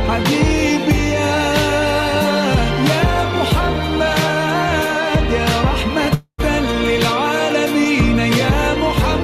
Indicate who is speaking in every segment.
Speaker 1: حبيبي يا محمد، يا رحمة للعالمين يا محمد.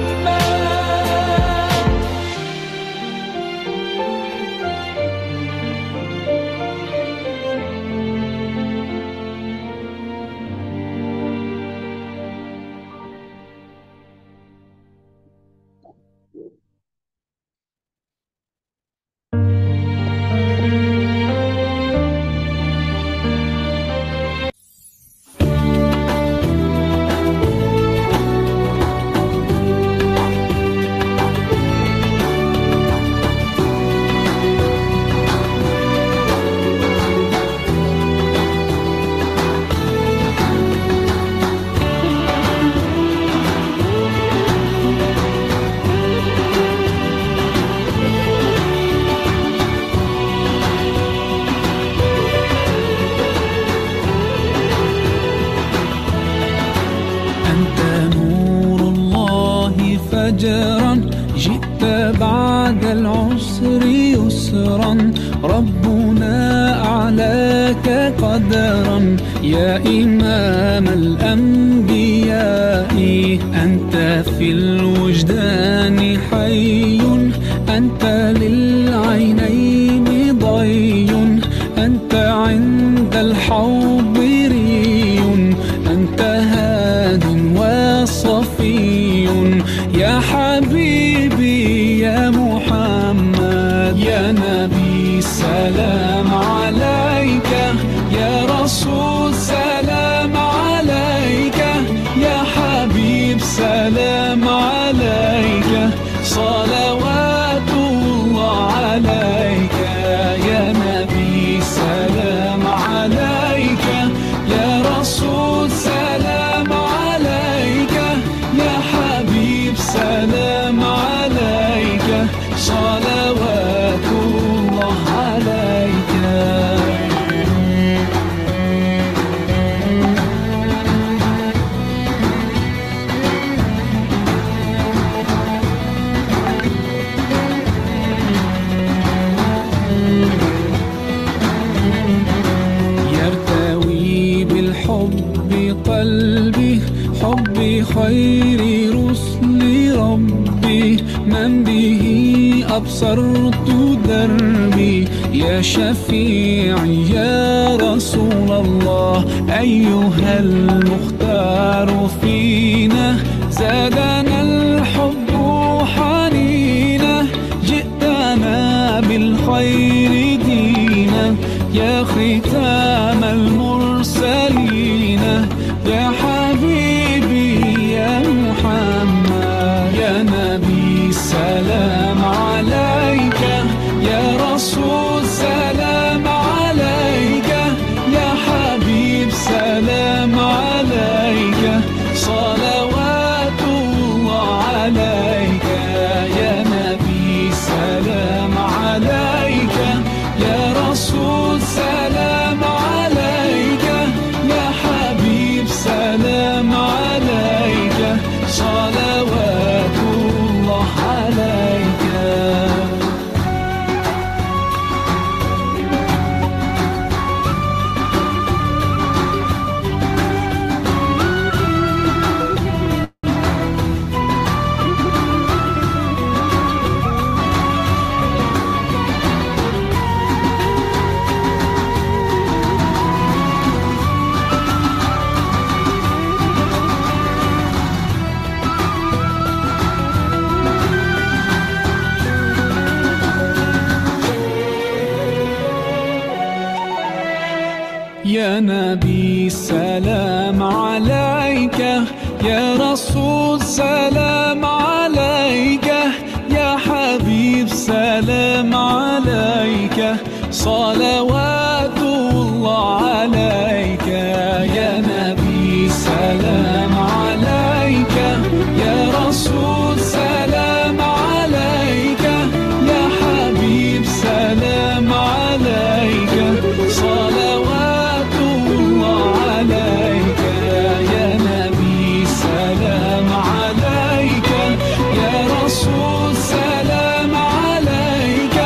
Speaker 1: فجرا جئت بعد العسر يسرا، ربنا أعلاك قدرا يا إمام الأنبياء. أنت في الوجدان حي، أنت للعينين ضي، أنت عند الحوض ري، أنت هاد وصفي يا حبيبي يا محمد. يا نبي سلام عليك، يا رسول سلام عليك، يا حبيب سلام عليك، صلوات الله عليك. يا نبي سلام عليك، يا رسول سلام عليك، يا حبيب سلام عليك، صلوات الله عليك. يرتوي بالحب قلبي، حب خير رسل ربي، من به أبصرت دربي. يا شفيعي يا رسول الله، أيها المختار فينا، زادنا الحب حنينا، جئتنا بالخير دينا، يا ختام المرسلين، يا حبيبي يا محمد. يا نبي سلام عليك، يا رسول سلام عليك، يا حبيب سلام عليك، صلوات الله عليك. يا نبي سلام عليك، يا رسول سلام عليك، يا حبيب سلام عليك، صلوات الله عليك. يا نبي سلام عليك، يا رسول سلام عليك، يا حبيب سلام عليك، صلوات الله عليك. يا نبي سلام عليك، يا رسول سلام عليك، يا حبيب سلام عليك، صلوات الله عليك. يا نبي سلام عليك، يا رسول سلام عليك،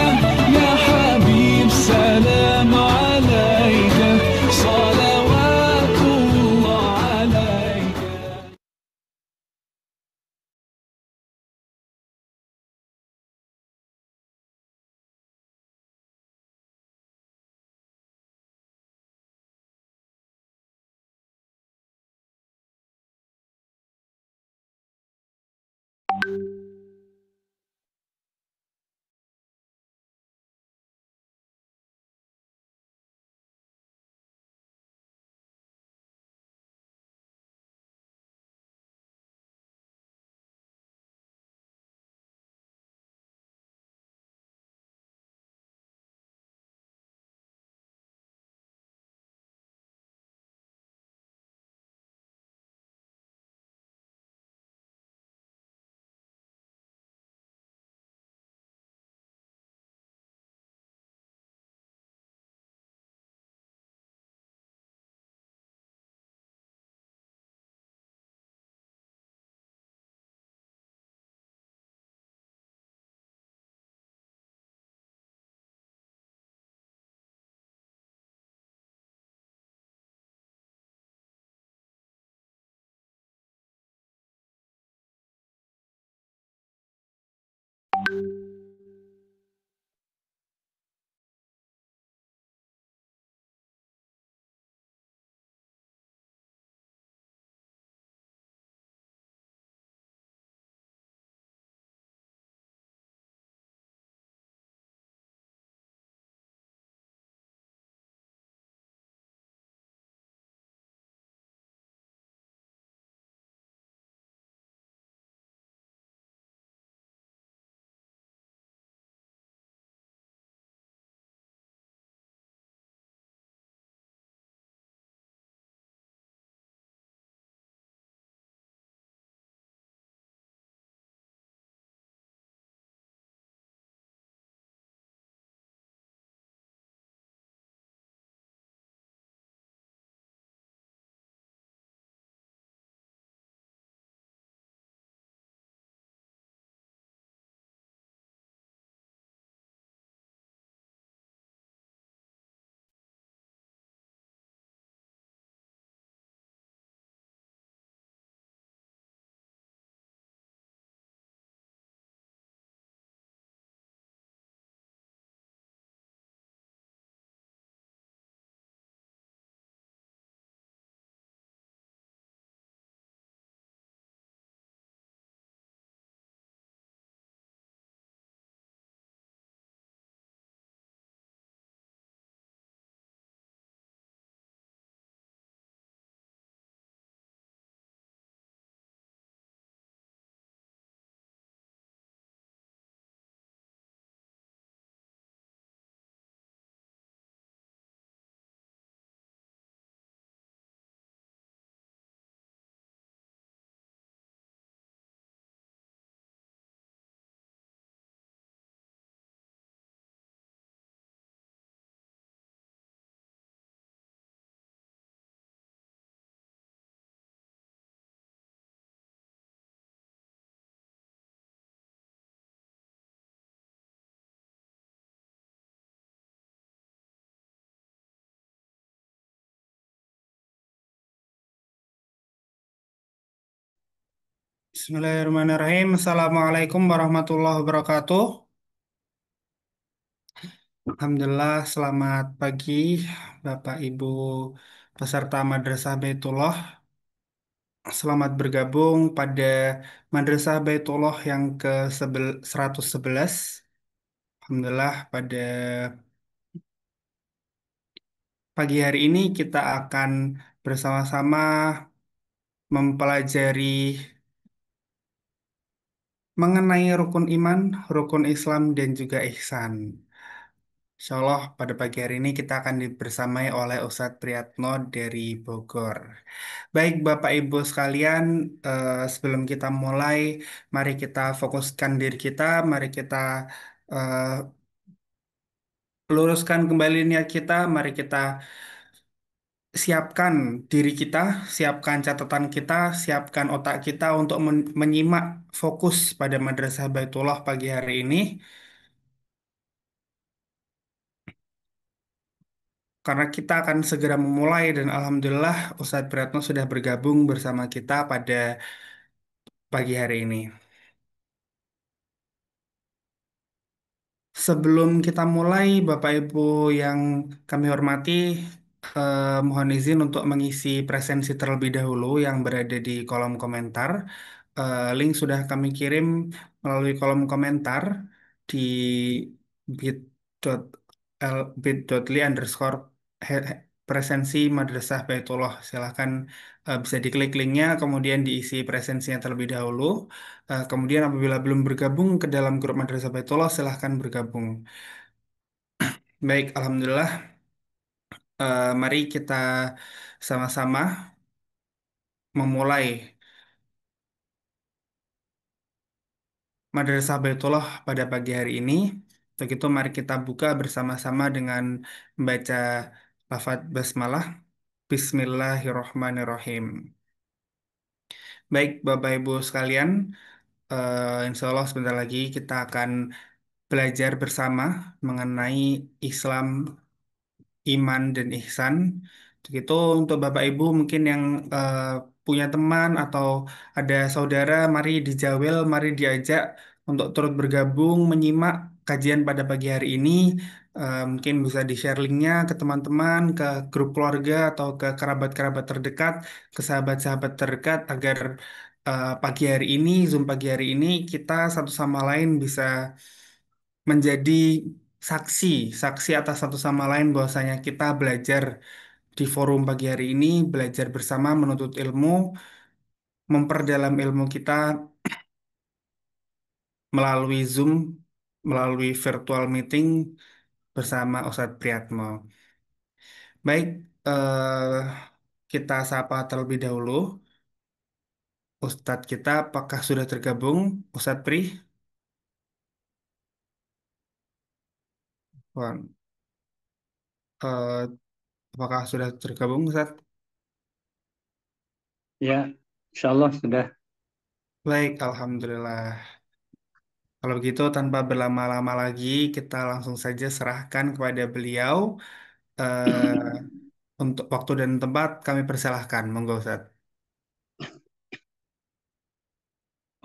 Speaker 2: Bismillahirrahmanirrahim. Assalamualaikum warahmatullahi wabarakatuh. Alhamdulillah, selamat pagi Bapak Ibu peserta Madrasah Baitullah. Selamat bergabung pada Madrasah Baitullah yang ke 111. Alhamdulillah, pada pagi hari ini kita akan bersama-sama mempelajari mengenai rukun iman, rukun Islam, dan juga ihsan. Insya Allah pada pagi hari ini kita akan dibersamai oleh Ustadz Priyatno dari Bogor. Baik Bapak Ibu sekalian, sebelum kita mulai, mari kita fokuskan diri kita, mari kita eh, luruskan kembali niat kita, mari kita siapkan diri kita, siapkan catatan kita, siapkan otak kita untuk menyimak fokus pada Madrasah Baitullah pagi hari ini. Karena kita akan segera memulai dan Alhamdulillah Ustadz Beratno sudah bergabung bersama kita pada pagi hari ini. Sebelum kita mulai, Bapak Ibu yang kami hormati, mohon izin untuk mengisi presensi terlebih dahulu yang berada di kolom komentar. Link sudah kami kirim melalui kolom komentar di bit.ly presensi Madrasah Baitullah. Silahkan bisa diklik linknya, kemudian diisi presensinya terlebih dahulu. Kemudian apabila belum bergabung ke dalam grup Madrasah Baitullah, silahkan bergabung. Baik, Alhamdulillah. Mari kita sama-sama memulai Madrasah Baitullah pada pagi hari ini. Untuk itu, mari kita buka bersama-sama dengan membaca lafaz basmalah. Bismillahirrahmanirrahim. Baik, Bapak Ibu sekalian, insya Allah sebentar lagi kita akan belajar bersama mengenai Islam, iman, dan ihsan. Begitu untuk Bapak Ibu mungkin yang punya teman atau ada saudara, mari dijawel, mari diajak untuk turut bergabung menyimak kajian pada pagi hari ini. Mungkin bisa di-share linknya ke teman-teman, ke grup keluarga atau ke kerabat-kerabat terdekat, ke sahabat-sahabat terdekat agar pagi hari ini, Zoom pagi hari ini kita satu sama lain bisa menjadi saksi, saksi atas satu sama lain bahwasanya kita belajar di forum pagi hari ini, belajar bersama menuntut ilmu, memperdalam ilmu kita melalui Zoom, melalui virtual meeting bersama Ustadz Priyatmo. Baik, kita sapa terlebih dahulu. Ustadz kita apakah sudah tergabung? Ustadz Pri? Wah, eh, apakah sudah tergabung Ustadz?
Speaker 3: Ya, insya Allah sudah.
Speaker 2: Baik, Alhamdulillah. Kalau begitu, tanpa berlama-lama lagi, kita langsung saja serahkan kepada beliau. Untuk waktu dan tempat kami persilahkan. Monggo Ustadz.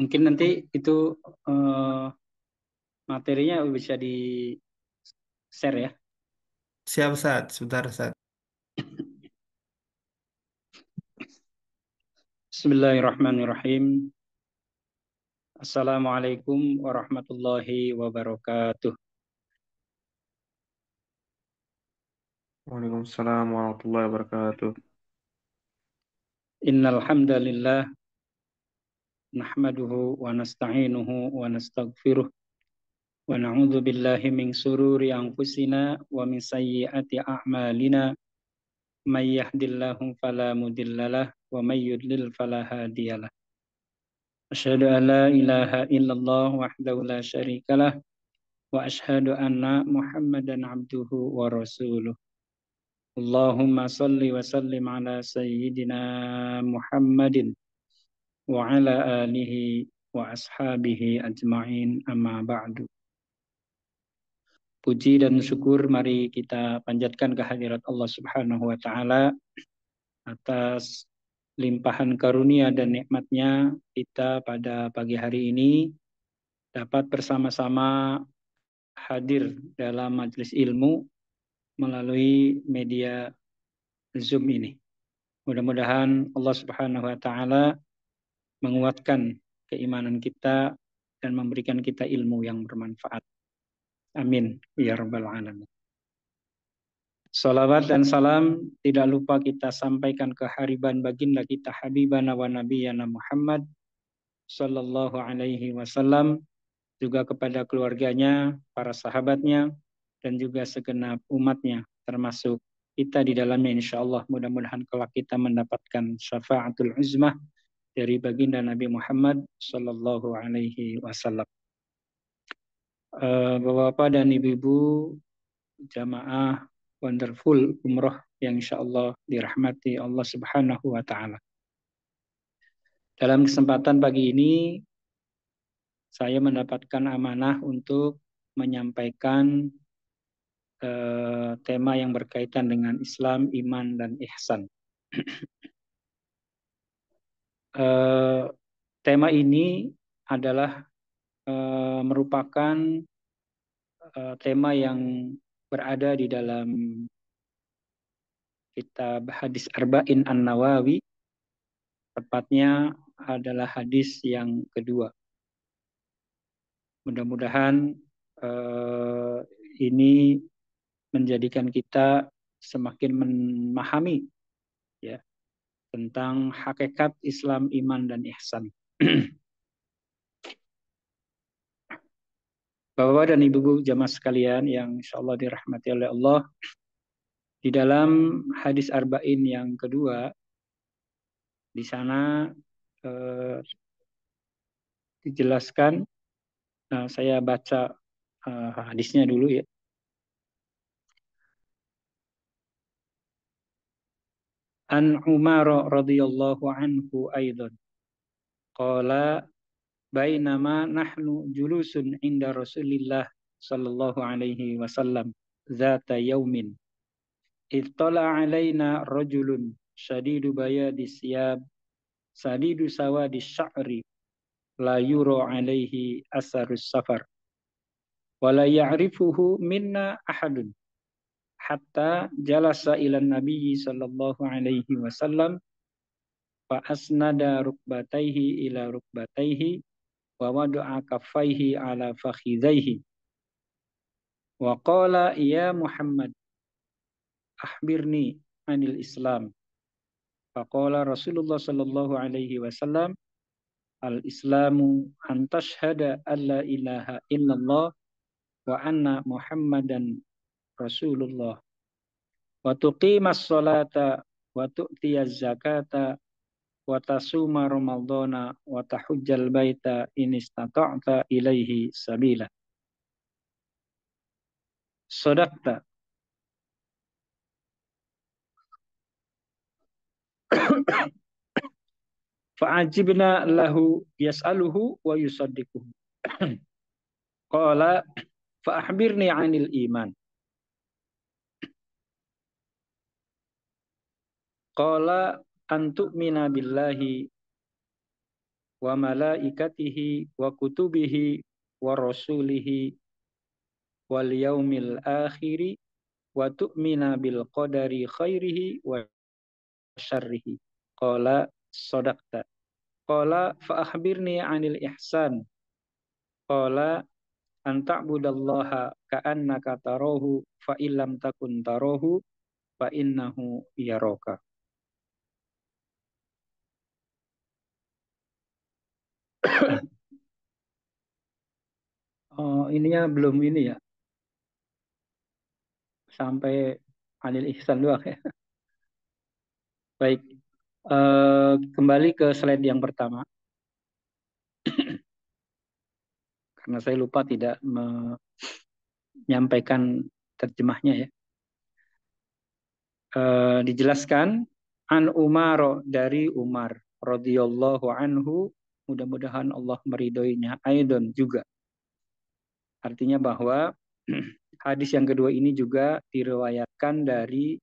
Speaker 3: Mungkin nanti itu eh, materinya bisa di-share ya.
Speaker 2: Siap Ustadz, sebentar Ustadz.
Speaker 3: Bismillahirrahmanirrahim. Assalamualaikum warahmatullahi wabarakatuh.
Speaker 4: Waalaikumsalam warahmatullahi wabarakatuh.
Speaker 3: Innal hamdalillah nahmaduhu wa nasta'inuhu wa nastaghfiruh wa na'udzu billahi min sururi anfusina wa min sayyiati a'malina may yahdihillahu fala mudhillalah wa may yudlil fala hadiyalah. Asyhadu an la ilaha illallah wahdahu la syarikalah wa asyhadu anna Muhammadan abduhu wa rasuluh. Allahumma salli wa sallim ala sayyidina Muhammadin wa ala alihi wa ashabihi ajma'in amma ba'du. Puji dan syukur mari kita panjatkan kehadirat Allah Subhanahu wa taala atas limpahan karunia dan nikmatnya kita pada pagi hari ini dapat bersama-sama hadir dalam majelis ilmu melalui media Zoom ini. Mudah-mudahan Allah Subhanahu wa taala menguatkan keimanan kita dan memberikan kita ilmu yang bermanfaat. Amin ya rabbal alamin. Salawat dan salam tidak lupa kita sampaikan ke hariban baginda kita habibana wa nabiyana Muhammad sallallahu alaihi wasallam, juga kepada keluarganya, para sahabatnya, dan juga segenap umatnya, termasuk kita di dalamnya insyaallah. Mudah-mudahan kelak kita mendapatkan syafaatul uzmah dari baginda Nabi Muhammad sallallahu alaihi wasallam. Bapak-bapak dan ibu-ibu jamaah wonderful umroh yang insyaallah dirahmati Allah Subhanahu wa taala. Dalam kesempatan pagi ini saya mendapatkan amanah untuk menyampaikan tema yang berkaitan dengan Islam, iman, dan ihsan. Tema ini adalah merupakan tema yang berada di dalam kitab hadis Arba'in An-Nawawi, tepatnya adalah hadis yang kedua. Mudah-mudahan ini menjadikan kita semakin memahami ya tentang hakikat Islam, iman, dan ihsan. Bapak dan Ibu jamaah sekalian yang insyaallah dirahmati oleh Allah, di dalam hadis Arba'in yang kedua, di sana dijelaskan, saya baca hadisnya dulu ya. An Umar radhiyallahu anhu aidan qala bainama nahnu julusun inda Rasulillah sallallahu alaihi wasallam zata yaumin ittala alaina rajulun shadidu bayadi siyab sadidu sawadi sya'ri la yura alaihi asarus safar wa la ya'rifuhu minna ahadun hatta jalasa ila nabiyyi sallallahu alaihi wasallam fa asnada rukbataihi ila rukbataihi wa wada'a kaffaihi ala fakhidhaihi wa qala ya Muhammad akhbirni anil Islam. Faqala Rasulullah sallallahu alaihi wasallam al-Islamu an tashhada an la ilaha illallah wa anna Muhammadan Rasulullah wa tuqimas salata wa tu'tiyaz zakata wa tasuma ramadhana wa tahujjal baita in istata'ta ilaihi sabila. Sadaqta. Fa'ajibna lahu yas'aluhu wa yusaddiquhu. Qala fa'akhbirni 'anil iman. Qala an tu'mina billahi wa malaikatihi wa kutubihi wa rasulihi wal yaumil akhiri wa tu'mina bil qadari khairihi wa syarrihi. Qala sadaqta. Qala fa akhbirni 'anil ihsan. Qala an ta'budallaha ka'annaka tarahu fa illam takun tarahu fa innahu yaraka. Oh, ininya belum ini ya. Sampai anil ihsan doang ya. Baik. Kembali ke slide yang pertama. Karena saya lupa tidak menyampaikan terjemahnya ya. Dijelaskan an Umar dari Umar radhiyallahu anhu, mudah-mudahan Allah meridhoinya, aidon juga. Artinya bahwa hadis yang kedua ini juga diriwayatkan dari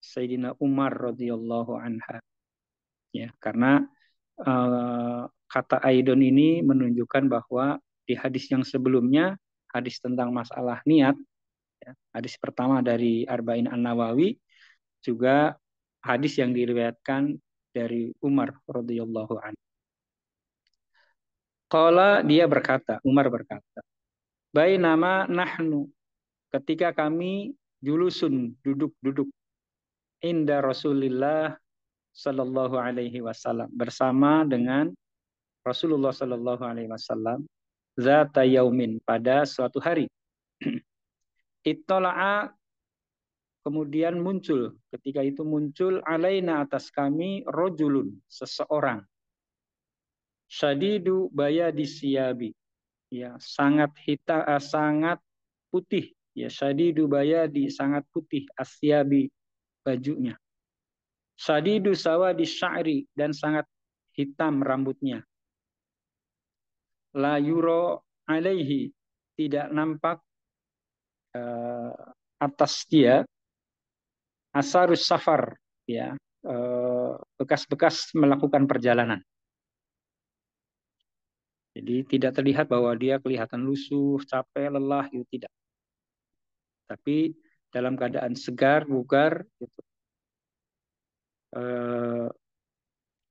Speaker 3: Sayyidina Umar radhiyallahu anha. Ya, karena kata aidon ini menunjukkan bahwa di hadis yang sebelumnya, hadis tentang masalah niat, ya, hadis pertama dari Arba'in An-Nawawi, juga hadis yang diriwayatkan dari Umar radhiyallahu anhu. Qala, dia berkata, Umar berkata, bainama nahnu, ketika kami julusun, duduk-duduk, inda Rasulillah sallallahu alaihi wasallam, bersama dengan Rasulullah sallallahu alaihi wasallam, zata yaumin, pada suatu hari. Ittala'a, kemudian muncul, ketika itu muncul alaina, atas kami, rojulun, seseorang, syadidu bayadi siyabi, ya, sangat sangat putih, ya, syadidu bayadi, sangat putih, asyabi, bajunya, syadidu sawadi sya'ri, dan sangat hitam rambutnya, la yuro alaihi, tidak nampak atas dia, asarus safar, ya, bekas-bekas melakukan perjalanan. Jadi tidak terlihat bahwa dia kelihatan lusuh, capek, lelah, itu tidak. Tapi dalam keadaan segar, bugar, gitu.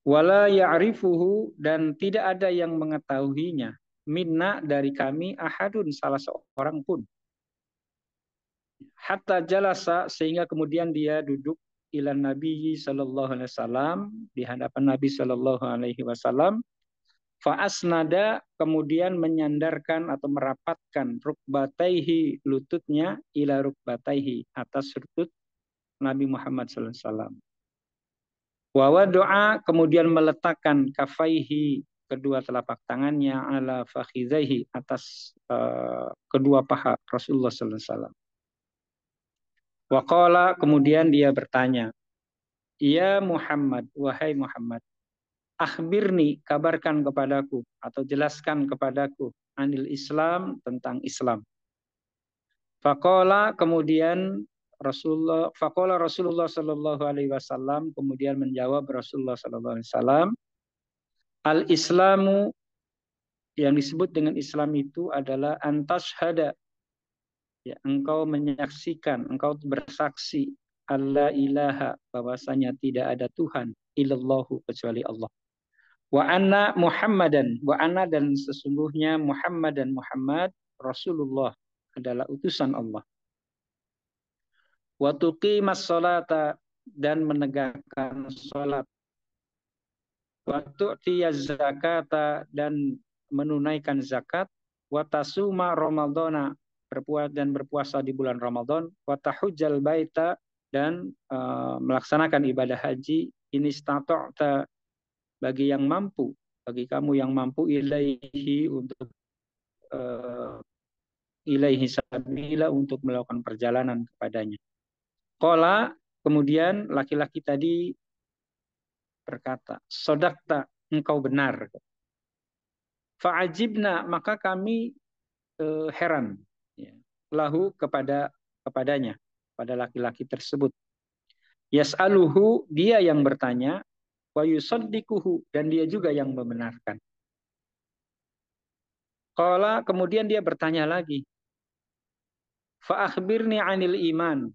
Speaker 3: Wala ya'rifuhu, dan tidak ada yang mengetahuinya, minna, dari kami, ahadun, salah seorang pun. Hatta jalasa, sehingga kemudian dia duduk, ila Nabi sallallahu alaihi wasallam, di hadapan Nabi sallallahu alaihi wasallam, fa asnada, kemudian menyandarkan atau merapatkan, rukbataihi, lututnya, ila rukbataihi, atas lutut Nabi Muhammad sallallahu alaihi wasallam. Wa wadu'a, kemudian meletakkan kafaihi, kedua telapak tangannya, ala fakhidhaihi, atas kedua paha Rasulullah sallallahu alaihi wasallam. Wa qala, kemudian dia bertanya, ya Muhammad, wahai Muhammad, akhbirni, kabarkan kepadaku atau jelaskan kepadaku, anil Islam, tentang Islam. Faqala, kemudian Rasulullah sallallahu alaihi wasallam, kemudian menjawab Rasulullah sallallahu alaihi wasallam, al-Islamu yang disebut dengan Islam itu adalah antashhada, ya, engkau menyaksikan, engkau bersaksi alla ilaha, bahwasanya tidak ada Tuhan illallahu, kecuali Allah. Wa anna Muhammadan, wa anna, dan sesungguhnya Muhammad, dan Muhammad Rasulullah adalah utusan Allah. Wa tuqimas sholata, dan menegakkan salat. Wa tu'tiyaz zakata, dan menunaikan zakat. Wa tasuma ramadhana, berpuasa di bulan Ramadan. Wa tahujjal baita, dan melaksanakan ibadah haji. Ini istata'ta, bagi yang mampu, bagi kamu yang mampu, ilaihi, untuk ilaihi sabila, untuk melakukan perjalanan kepadanya. Qala, kemudian laki-laki tadi berkata, sodakta, engkau benar. Fa'ajibna, maka kami heran, ya, lahu, kepadanya, pada laki-laki tersebut. Yas'aluhu, dia yang bertanya, wa yusaddiquhu, dan dia juga yang membenarkan. Qala, kemudian dia bertanya lagi, fa akhbirni 'anil iman,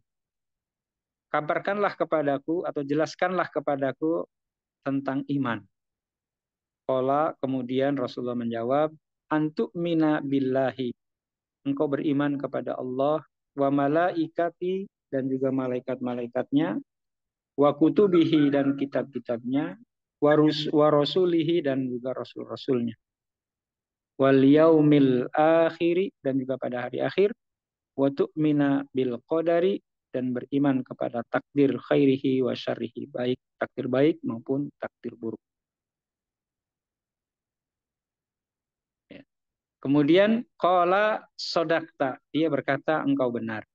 Speaker 3: kabarkanlah kepadaku atau jelaskanlah kepadaku tentang iman. Qala, kemudian Rasulullah menjawab, antu'mina billahi, engkau beriman kepada Allah, wa malaikati, dan juga malaikat-malaikatnya, wa kutubihi, dan kitab-kitabnya, wa rasulihi, dan juga rasul-rasulnya, wal yaumil akhiri, dan juga pada hari akhir, wa tu'mina bil qadari, dan beriman kepada takdir khairihi wa syarrihi, baik takdir baik maupun takdir buruk. Ya. Kemudian qala sodakta, dia berkata engkau benar.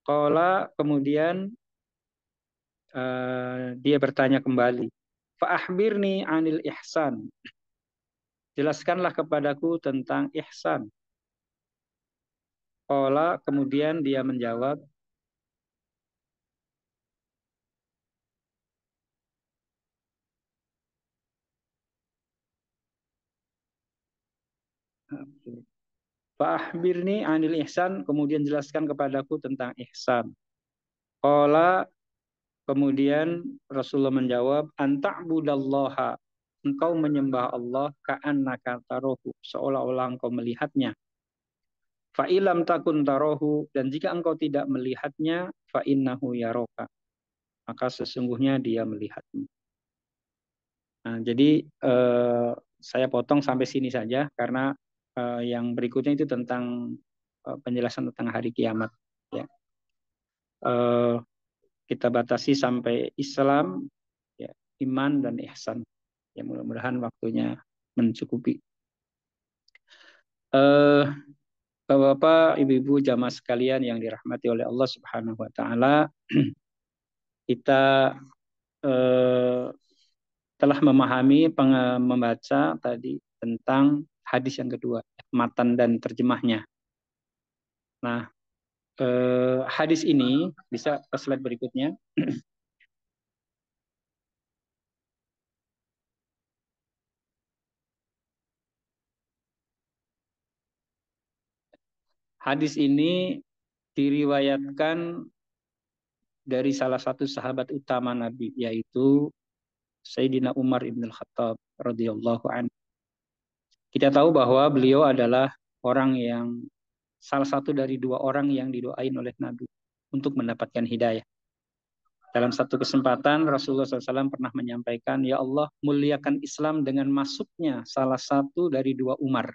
Speaker 3: Qala, kemudian dia bertanya kembali, fa akhbirni 'anil ihsan, jelaskanlah kepadaku tentang ihsan. Qala, kemudian dia menjawab, fa'ahbirni 'anil ihsan, kemudian jelaskan kepadaku tentang ihsan. Qala, kemudian Rasulullah menjawab, anta'budallaha, engkau menyembah Allah, ka'annaka tarahu, seolah-olah engkau melihatnya. Fa'ilam takun tarahu, dan jika engkau tidak melihatnya, fa'innahu yaroka, maka sesungguhnya dia melihatmu. Nah, jadi saya potong sampai sini saja, karena yang berikutnya itu tentang penjelasan tentang hari kiamat. Ya. Kita batasi sampai Islam, ya, iman, dan ihsan. Ya, mudah-mudahan waktunya mencukupi. Bapak-bapak, ibu-ibu, jamaah sekalian yang dirahmati oleh Allah Subhanahu wa taala, kita telah memahami, membaca tadi tentang hadis yang kedua, matan dan terjemahnya. Nah, hadis ini bisa ke slide berikutnya. Hadis ini diriwayatkan dari salah satu sahabat utama Nabi, yaitu Sayyidina Umar ibn al-Khattab radhiyallahu anhu. Kita tahu bahwa beliau adalah orang yang salah satu dari dua orang yang didoain oleh Nabi untuk mendapatkan hidayah. Dalam satu kesempatan Rasulullah SAW pernah menyampaikan, ya Allah, muliakan Islam dengan masuknya salah satu dari dua Umar.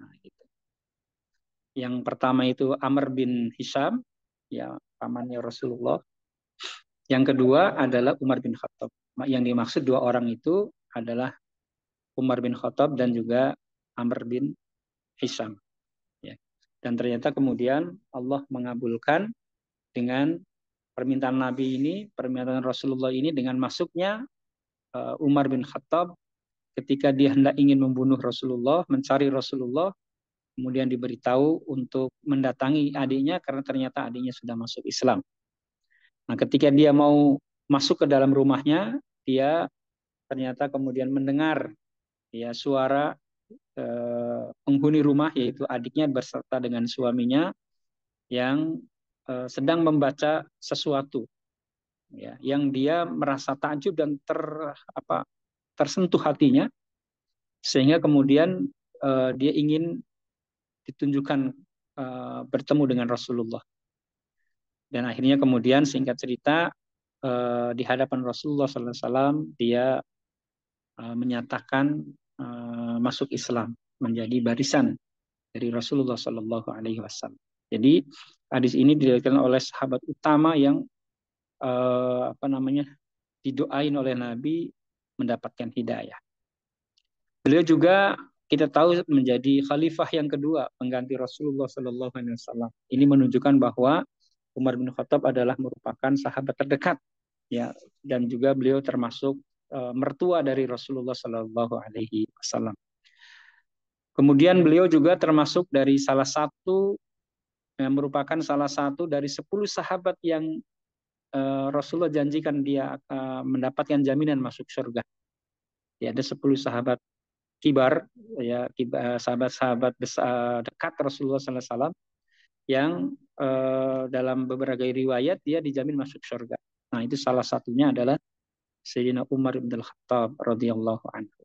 Speaker 3: Nah, gitu. Yang pertama itu Amr bin Hisham, ya, pamannya Rasulullah. Yang kedua adalah Umar bin Khattab. Yang dimaksud dua orang itu adalah Umar bin Khattab dan juga Amr bin Hisham. Ya. Dan ternyata kemudian Allah mengabulkan dengan permintaan Nabi ini, permintaan Rasulullah ini, dengan masuknya Umar bin Khattab ketika dia hendak ingin membunuh Rasulullah, mencari Rasulullah, kemudian diberitahu untuk mendatangi adiknya karena ternyata adiknya sudah masuk Islam. Nah, ketika dia mau masuk ke dalam rumahnya, dia ternyata kemudian mendengar, ya, suara penghuni rumah, yaitu adiknya berserta dengan suaminya, yang sedang membaca sesuatu, ya, yang dia merasa takjub dan tersentuh hatinya, sehingga kemudian dia ingin ditunjukkan bertemu dengan Rasulullah. Dan akhirnya kemudian singkat cerita di hadapan Rasulullah SAW dia menyatakan masuk Islam, menjadi barisan dari Rasulullah SAW. Jadi hadis ini diriwayatkan oleh sahabat utama yang didoain oleh Nabi mendapatkan hidayah. Beliau juga kita tahu menjadi khalifah yang kedua pengganti Rasulullah SAW. Ini menunjukkan bahwa Umar bin Khattab adalah merupakan sahabat terdekat, ya, dan juga beliau termasuk mertua dari Rasulullah SAW. Kemudian beliau juga termasuk dari salah satu yang merupakan salah satu dari 10 sahabat yang Rasulullah janjikan dia mendapatkan jaminan masuk surga. Ya, ada 10 sahabat kibar, ya, sahabat-sahabat dekat Rasulullah SAW yang dalam beberapa riwayat dia dijamin masuk surga. Nah, itu salah satunya adalah Sayyidina Umar bin Al-Khattab radhiyallahu anhu.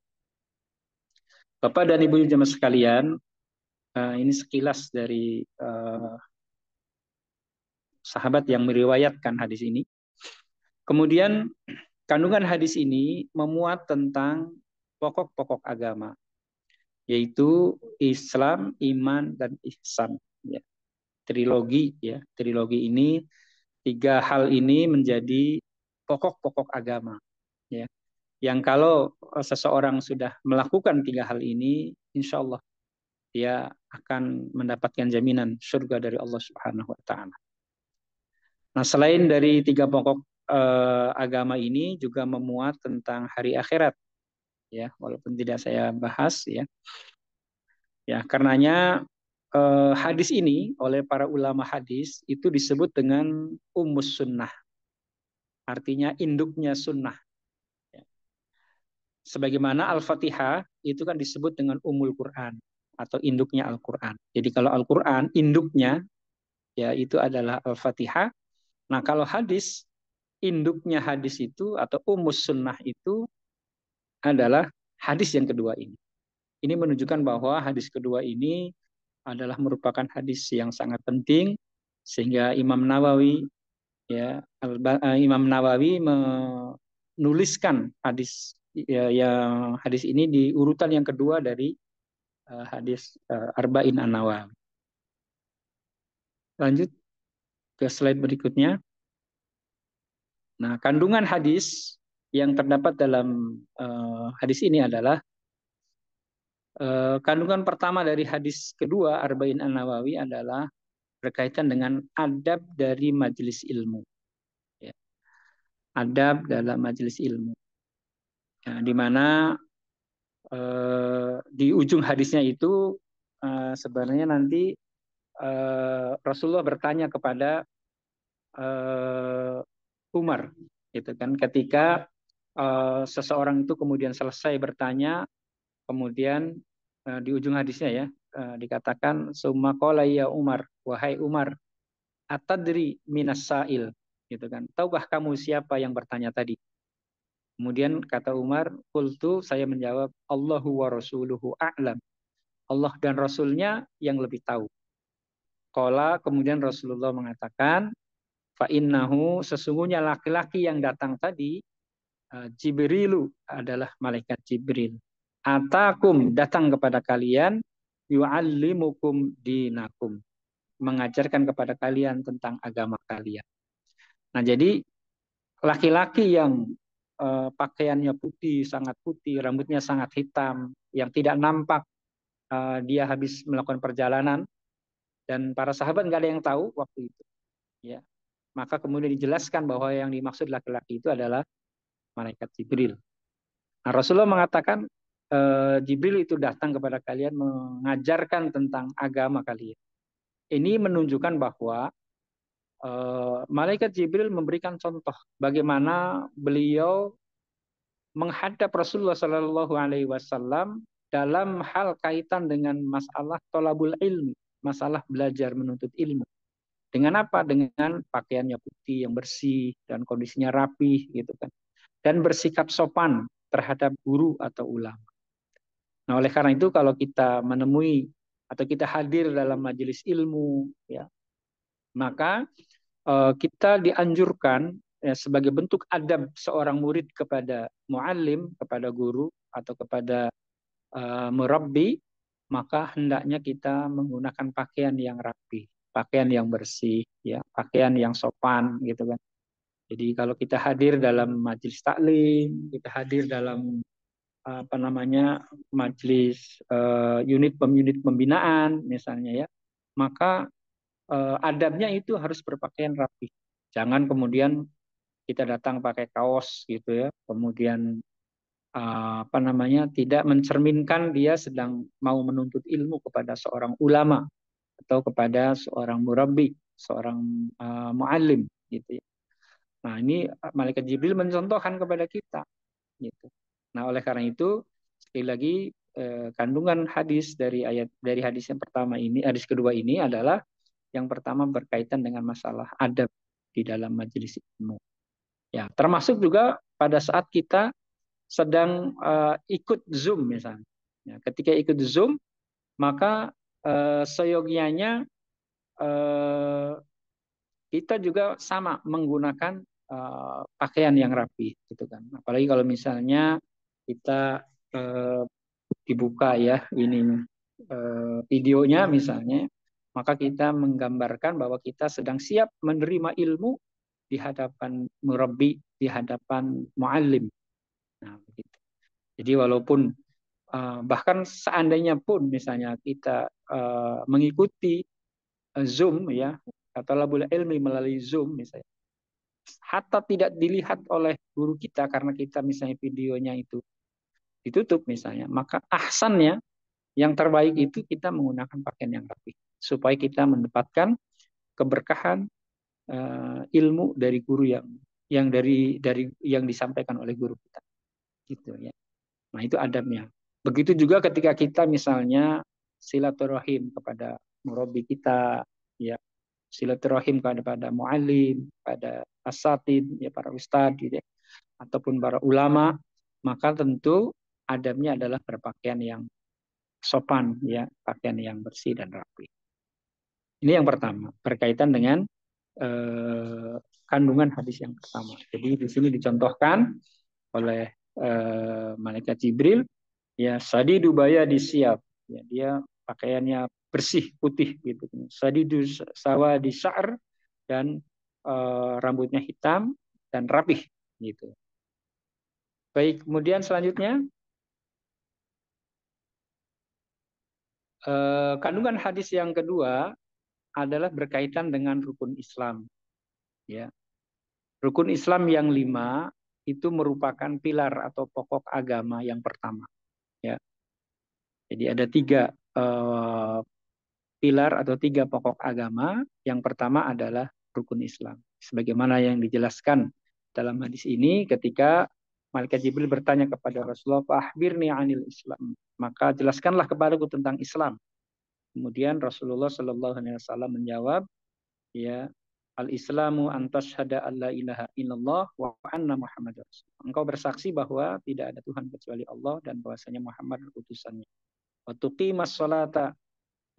Speaker 3: Bapak dan Ibu jemaah sekalian, ini sekilas dari sahabat yang meriwayatkan hadis ini. Kemudian kandungan hadis ini memuat tentang pokok-pokok agama, yaitu Islam, iman, dan ihsan. Ya. Trilogi, ya, trilogi ini, 3 hal ini menjadi pokok-pokok agama. Ya. Yang kalau seseorang sudah melakukan 3 hal ini, insya Allah dia akan mendapatkan jaminan surga dari Allah Subhanahu Wa Taala. Nah, selain dari 3 pokok agama ini juga memuat tentang hari akhirat, ya, walaupun tidak saya bahas, ya. Ya, karenanya hadis ini oleh para ulama hadis itu disebut dengan ummus sunnah, artinya induknya sunnah. Ya. Sebagaimana Al-Fatihah itu kan disebut dengan Ummul Quran atau induknya Al-Quran. Jadi kalau Al-Quran induknya, ya, itu adalah Al-Fatihah. Nah, kalau hadis, induknya hadis itu atau ummus sunnah itu adalah hadis yang kedua ini. Ini menunjukkan bahwa hadis kedua ini adalah merupakan hadis yang sangat penting, sehingga Imam Nawawi, ya, Imam Nawawi menuliskan hadis, ya, yang hadis ini di urutan yang kedua dari hadis Arba'in An-Nawawi. Lanjut ke slide berikutnya. Nah, kandungan hadis yang terdapat dalam hadis ini adalah kandungan pertama dari hadis kedua Arba'in An-Nawawi adalah berkaitan dengan adab dari majelis ilmu. Ya. Adab dalam majelis ilmu. Ya, di mana di ujung hadisnya itu sebenarnya nanti Rasulullah bertanya kepada Umar, gitu kan, ketika seseorang itu kemudian selesai bertanya, kemudian di ujung hadisnya, ya, dikatakan summa qala ya Umar, wahai Umar, atadri minas sa'il, gitu kan, tahukah kamu siapa yang bertanya tadi? Kemudian kata Umar, qultu, saya menjawab, Allahu wa rasuluhu a'lam, Allah dan Rasulnya yang lebih tahu. Qala, kemudian Rasulullah mengatakan, fa innahu, sesungguhnya laki-laki yang datang tadi, Jibrilu, adalah malaikat Jibril. Atakum, datang kepada kalian, yu'allimukum dinakum, mengajarkan kepada kalian tentang agama kalian. Nah, jadi laki-laki yang pakaiannya putih, sangat putih, rambutnya sangat hitam, yang tidak nampak dia habis melakukan perjalanan, dan para sahabat nggak ada yang tahu waktu itu, ya. Maka kemudian dijelaskan bahwa yang dimaksud laki-laki itu adalah malaikat Jibril. Nah, Rasulullah mengatakan Jibril itu datang kepada kalian mengajarkan tentang agama kalian. Ini menunjukkan bahwa malaikat Jibril memberikan contoh bagaimana beliau menghadap Rasulullah SAW dalam hal kaitan dengan masalah tolabul ilmi, masalah belajar menuntut ilmu. Dengan apa? Dengan pakaiannya putih yang bersih dan kondisinya rapih gitu kan. Dan bersikap sopan terhadap guru atau ulama. Nah, oleh karena itu kalau kita menemui atau kita hadir dalam majelis ilmu ya, maka kita dianjurkan ya, sebagai bentuk adab seorang murid kepada muallim, kepada guru atau kepada murabbi, maka hendaknya kita menggunakan pakaian yang rapi, pakaian yang bersih, ya, pakaian yang sopan, gitu kan. Jadi kalau kita hadir dalam majelis taklim, kita hadir dalam apa namanya majelis unit pembinaan, misalnya ya, maka adabnya itu harus berpakaian rapi. Jangan kemudian kita datang pakai kaos gitu ya, kemudian apa namanya tidak mencerminkan dia sedang mau menuntut ilmu kepada seorang ulama atau kepada seorang murabbi, seorang muallim gitu ya. Nah, ini malaikat Jibril mencontohkan kepada kita gitu. Nah, oleh karena itu sekali lagi kandungan hadis dari hadis yang pertama ini, hadis kedua ini adalah yang pertama berkaitan dengan masalah adab di dalam majelis ilmu. Ya, termasuk juga pada saat kita sedang ikut Zoom misalnya. Ya, ketika ikut Zoom, maka seyogianya kita juga sama menggunakan pakaian yang rapi, gitu kan. Apalagi kalau misalnya kita dibuka ya ini videonya misalnya, maka kita menggambarkan bahwa kita sedang siap menerima ilmu di hadapan murabbi, di hadapan muallim. Nah, begitu. Jadi walaupun bahkan seandainya pun misalnya kita mengikuti Zoom ya atau labul ilmi melalui Zoom misalnya, hatta tidak dilihat oleh guru kita karena kita misalnya videonya itu ditutup misalnya, maka ahsannya yang terbaik itu kita menggunakan pakaian yang rapi supaya kita mendapatkan keberkahan ilmu dari guru yang dari yang disampaikan oleh guru kita gitu ya. Nah, itu adabnya. Begitu juga ketika kita misalnya silaturahim kepada murabbi kita, ya, silaturahim kepada muallim, pada asatid, ya, para ustadz, gitu ya, ataupun para ulama, maka tentu adabnya adalah berpakaian yang sopan, ya, pakaian yang bersih dan rapi. Ini yang pertama, berkaitan dengan kandungan hadis yang pertama. Jadi di sini dicontohkan oleh malaikat Jibril, ya, sadidu bayadi siap, ya, dia pakaiannya bersih putih gitu. Sadidu sawadi syar, dan rambutnya hitam dan rapih gitu. Baik, kemudian selanjutnya kandungan hadis yang kedua adalah berkaitan dengan rukun Islam, ya. Rukun Islam yang 5 itu merupakan pilar atau pokok agama yang pertama, ya. Jadi ada 3 pilar atau 3 pokok agama. Yang pertama adalah rukun Islam. Sebagaimana yang dijelaskan dalam hadis ini ketika malaikat Jibril bertanya kepada Rasulullah, "Fahbirni 'anil Islam." Maka jelaskanlah kepadaku tentang Islam. Kemudian Rasulullah Shallallahu alaihi wasallam menjawab, ya, al-Islamu an tashhada an la ilaha illallah wa anna Muhammadar Rasulullah. Engkau bersaksi bahwa tidak ada Tuhan kecuali Allah dan bahwasanya Muhammad utusannya. Wa tuqimas sholata,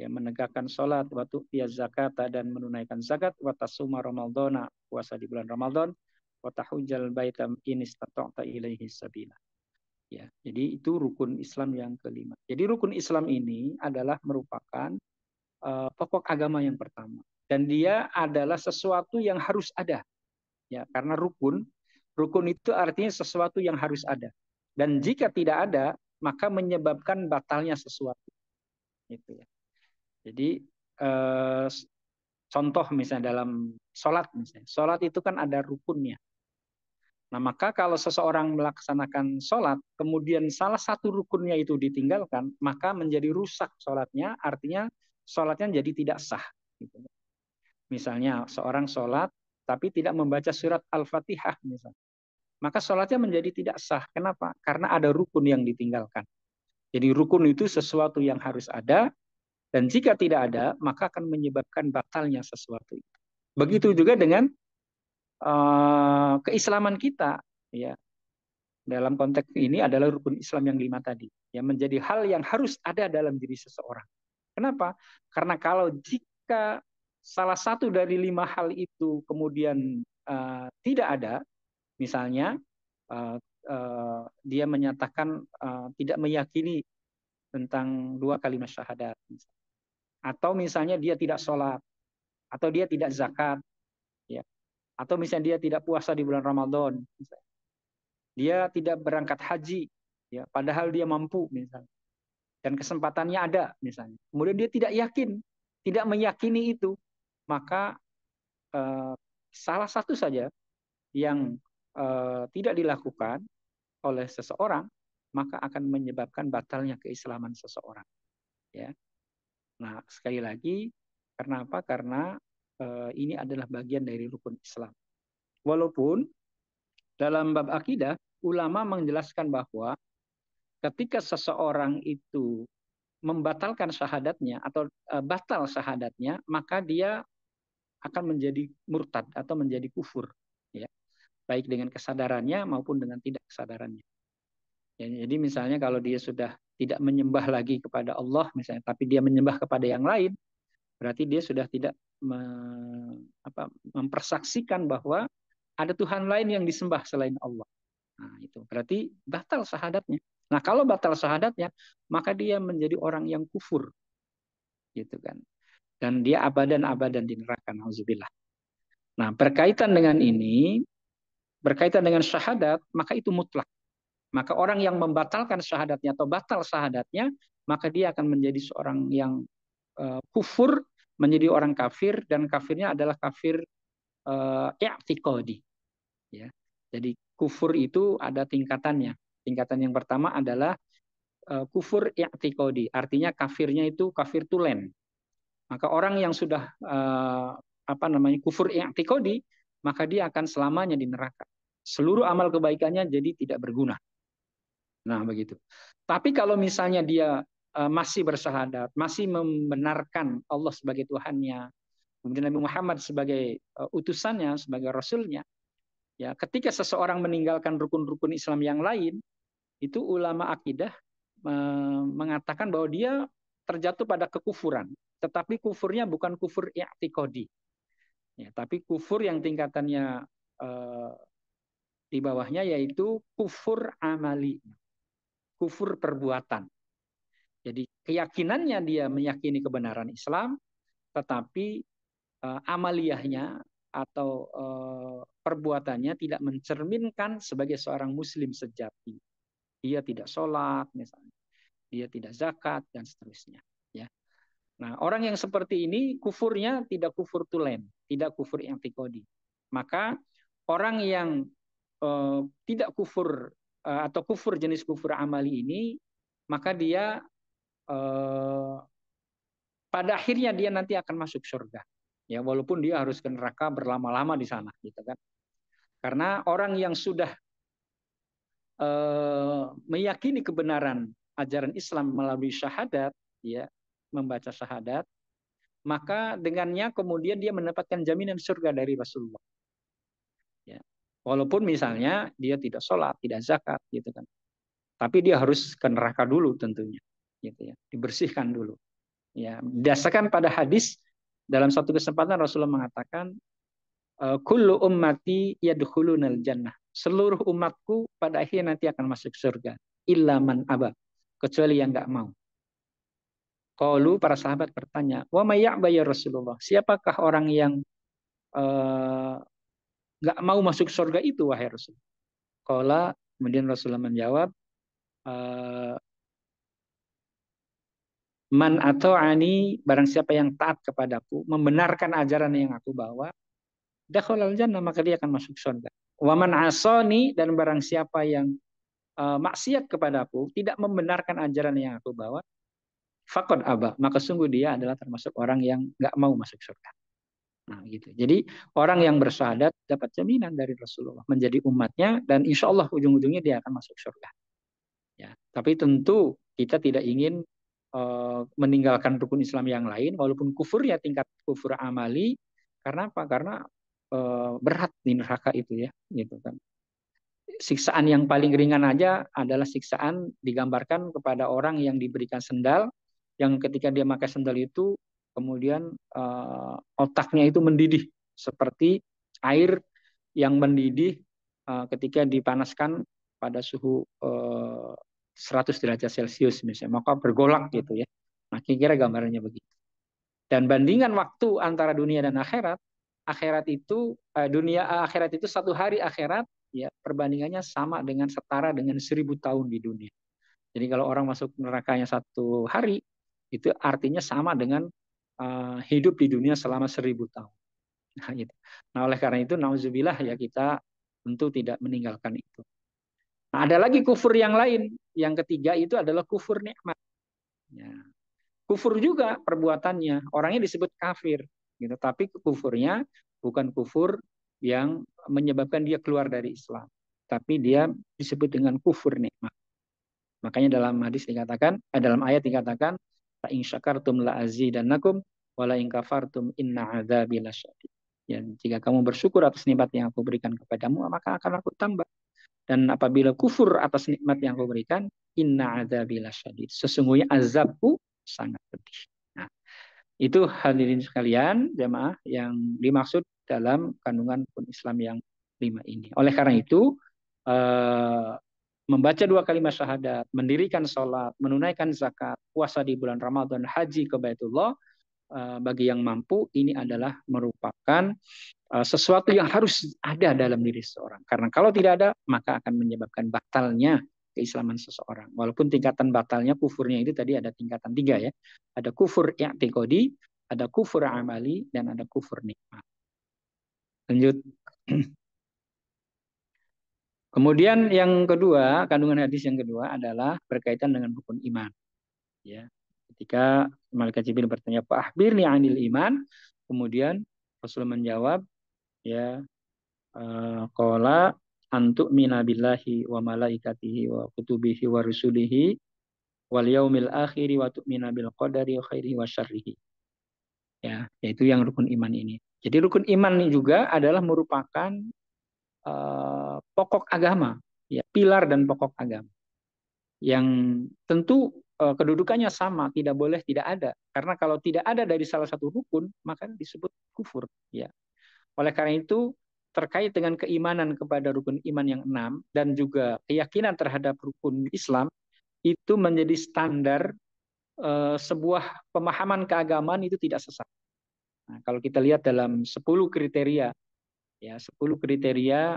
Speaker 3: ya, menegakkan salat, wa tu'tiyaz zakata, dan menunaikan zakat, wa tasuma ramadhana, puasa di bulan Ramadan, wa tahujjal baita in istata'ta ilaihi sabila. Ya, jadi itu rukun Islam yang kelima. Jadi rukun Islam ini adalah merupakan pokok agama yang pertama, dan dia adalah sesuatu yang harus ada, ya, karena rukun itu artinya sesuatu yang harus ada, dan jika tidak ada maka menyebabkan batalnya sesuatu, gitu ya. Jadi contoh misalnya dalam sholat, misalnya sholat itu kan ada rukunnya. Nah, maka kalau seseorang melaksanakan sholat, kemudian salah satu rukunnya itu ditinggalkan, maka menjadi rusak sholatnya, artinya sholatnya jadi tidak sah. Gitu. Misalnya seorang sholat, tapi tidak membaca surat Al-Fatihah, misalnya, maka sholatnya menjadi tidak sah. Kenapa? Karena ada rukun yang ditinggalkan. Jadi rukun itu sesuatu yang harus ada, dan jika tidak ada, maka akan menyebabkan batalnya sesuatu itu. Begitu juga dengan keislaman kita, ya. Dalam konteks ini adalah rukun Islam yang 5 tadi, yang menjadi hal yang harus ada dalam diri seseorang. Kenapa? Karena kalau jika salah satu dari 5 hal itu kemudian tidak ada, misalnya dia menyatakan tidak meyakini tentang 2 kalimat syahadat, atau misalnya dia tidak sholat, atau dia tidak zakat, ya, atau misalnya dia tidak puasa di bulan Ramadan, misalnya. Dia tidak berangkat haji, ya, padahal dia mampu misalnya, dan kesempatannya ada misalnya. Kemudian dia tidak yakin, tidak meyakini itu, maka salah satu saja yang tidak dilakukan oleh seseorang, maka akan menyebabkan batalnya keislaman seseorang. Ya. Nah, sekali lagi, karena apa? Karena ini adalah bagian dari rukun Islam. Walaupun dalam bab akidah, ulama menjelaskan bahwa ketika seseorang itu membatalkan syahadatnya atau batal syahadatnya, maka dia akan menjadi murtad atau menjadi kufur, ya, baik dengan kesadarannya maupun dengan tidak kesadarannya. Ya, jadi misalnya kalau dia sudah tidak menyembah lagi kepada Allah misalnya, tapi dia menyembah kepada yang lain, berarti dia sudah tidak mempersaksikan bahwa ada Tuhan lain yang disembah selain Allah. Nah, itu berarti batal syahadatnya. Nah, kalau batal syahadatnya, maka dia menjadi orang yang kufur, gitu kan. Dan dia abadan di neraka, nauzubillah. Nah, berkaitan dengan ini, berkaitan dengan syahadat, maka itu mutlak. Maka orang yang membatalkan syahadatnya atau batal syahadatnya, maka dia akan menjadi seorang yang kufur, menjadi orang kafir, dan kafirnya adalah kafir i'tiqadi. Ya. Jadi kufur itu ada tingkatannya. Tingkatan yang pertama adalah kufur i'tiqadi, artinya kafirnya itu kafir tulen. Maka orang yang sudah kufur i'tiqadi, maka dia akan selamanya di neraka. Seluruh amal kebaikannya jadi tidak berguna. Nah, begitu. Tapi kalau misalnya dia masih bersyahadat, masih membenarkan Allah sebagai Tuhannya, kemudian Nabi Muhammad sebagai utusannya, sebagai rasulnya, ya, ketika seseorang meninggalkan rukun-rukun Islam yang lain, itu ulama akidah mengatakan bahwa dia terjatuh pada kekufuran. Tetapi kufurnya bukan kufur i'tiqadi. Ya, tapi kufur yang tingkatannya di bawahnya, yaitu kufur amali. Kufur perbuatan. Jadi keyakinannya dia meyakini kebenaran Islam, tetapi amaliyahnya atau perbuatannya tidak mencerminkan sebagai seorang muslim sejati. Dia tidak sholat misalnya, dia tidak zakat dan seterusnya. Ya. Nah, orang yang seperti ini kufurnya tidak kufur tulen, tidak kufur i'tiqadi. Maka orang yang tidak kufur atau kufur jenis kufur amali ini, maka dia pada akhirnya dia nanti akan masuk surga. Ya, walaupun dia harus ke neraka berlama-lama di sana, gitu kan. Karena orang yang sudah meyakini kebenaran ajaran Islam melalui syahadat, ya, membaca syahadat, maka dengannya kemudian dia mendapatkan jaminan surga dari Rasulullah. Ya. Walaupun misalnya dia tidak sholat, tidak zakat, gitu kan. Tapi dia harus ke neraka dulu tentunya, gitu ya, dibersihkan dulu. Ya, berdasarkan pada hadis dalam satu kesempatan Rasulullah mengatakan, kullu ummati yadkhulunal jannah. Seluruh umatku pada akhirnya nanti akan masuk surga. Illa man aba. Kecuali yang enggak mau. Qalu, para sahabat bertanya, wa may ya'ba ya Rasulullah? Siapakah orang yang enggak mau masuk surga itu, wahai Rasul? Qala, kemudian Rasulullah menjawab, man ata'ani, barang siapa yang taat kepadaku, membenarkan ajaran yang aku bawa, dakhalal jannah, maka dia akan masuk surga. Wa man asani, dan barang siapa yang maksiat kepadaku, tidak membenarkan ajaran yang aku bawa, faqad aba, maka sungguh dia adalah termasuk orang yang enggak mau masuk surga. Nah, gitu. Jadi orang yang bersyahadat dapat jaminan dari Rasulullah menjadi umatnya, dan insya Allah ujung-ujungnya dia akan masuk surga. Ya, tapi tentu kita tidak ingin meninggalkan rukun Islam yang lain, walaupun kufurnya tingkat kufur amali. Karena apa? Karena berat di neraka itu ya, gitu kan. Siksaan yang paling ringan aja adalah siksaan digambarkan kepada orang yang diberikan sendal, yang ketika dia pakai sendal itu kemudian otaknya itu mendidih seperti air yang mendidih ketika dipanaskan pada suhu 100 derajat Celcius misalnya, maka bergolak gitu ya. Nah, kira-kira gambarannya begitu. Dan bandingan waktu antara dunia dan akhirat, akhirat itu satu hari akhirat, ya perbandingannya sama dengan setara dengan 1.000 tahun di dunia. Jadi kalau orang masuk nerakanya satu hari, itu artinya sama dengan hidup di dunia selama 1.000 tahun. Nah, gitu. Nah, oleh karena itu, nauzubillah ya, kita tentu tidak meninggalkan itu. Nah, ada lagi kufur yang lain. Yang ketiga itu adalah kufur nikmat. Ya. Kufur juga perbuatannya, orangnya disebut kafir, gitu. Tapi kufurnya bukan kufur yang menyebabkan dia keluar dari Islam, tapi dia disebut dengan kufur nikmat. Makanya dalam hadis dikatakan, dalam ayat dikatakan, la in syakartum la azidannakum wa la in kafartum inna adzabi lasyadid. Ya, jika kamu bersyukur atas nikmat yang aku berikan kepadamu, maka akan aku tambah. Dan apabila kufur atas nikmat yang aku berikan, inna adzabi lasyadid. Sesungguhnya azabku sangat pedih. Nah, itu hadirin sekalian, jemaah yang dimaksud dalam kandungan rukun Islam yang 5 ini. Oleh karena itu, membaca 2 kalimat syahadat, mendirikan sholat, menunaikan zakat, puasa di bulan Ramadan, haji ke Baitullah, bagi yang mampu, ini adalah merupakan sesuatu yang harus ada dalam diri seseorang. Karena kalau tidak ada, maka akan menyebabkan batalnya keislaman seseorang. Walaupun tingkatan batalnya, kufurnya itu tadi ada tingkatan 3 ya. Ada kufur i'tiqadi, ada kufur amali, dan ada kufur nikmat. Lanjut. Kemudian yang kedua, kandungan hadis yang kedua adalah berkaitan dengan rukun iman. Ya. Ketika malaikat Jibril bertanya, "Pak akhbirni 'anil iman." Kemudian Rasul menjawab, ya, qala antu mina billahi wa malaikatihi wa kutubihi wa rusulihi wal yaumil akhiri wa tu'mina bil qadari khairihi wa syarrihi. Ya, yaitu yang rukun iman ini. Jadi rukun iman ini juga adalah merupakan pokok agama, ya, pilar dan pokok agama. Yang tentu kedudukannya sama, tidak boleh tidak ada. Karena kalau tidak ada dari salah satu rukun, maka disebut kufur, ya. Oleh karena itu, terkait dengan keimanan kepada rukun iman yang 6 dan juga keyakinan terhadap rukun Islam, itu menjadi standar sebuah pemahaman keagamaan itu tidak sesat. Nah, kalau kita lihat dalam 10 kriteria, ya, 10 kriteria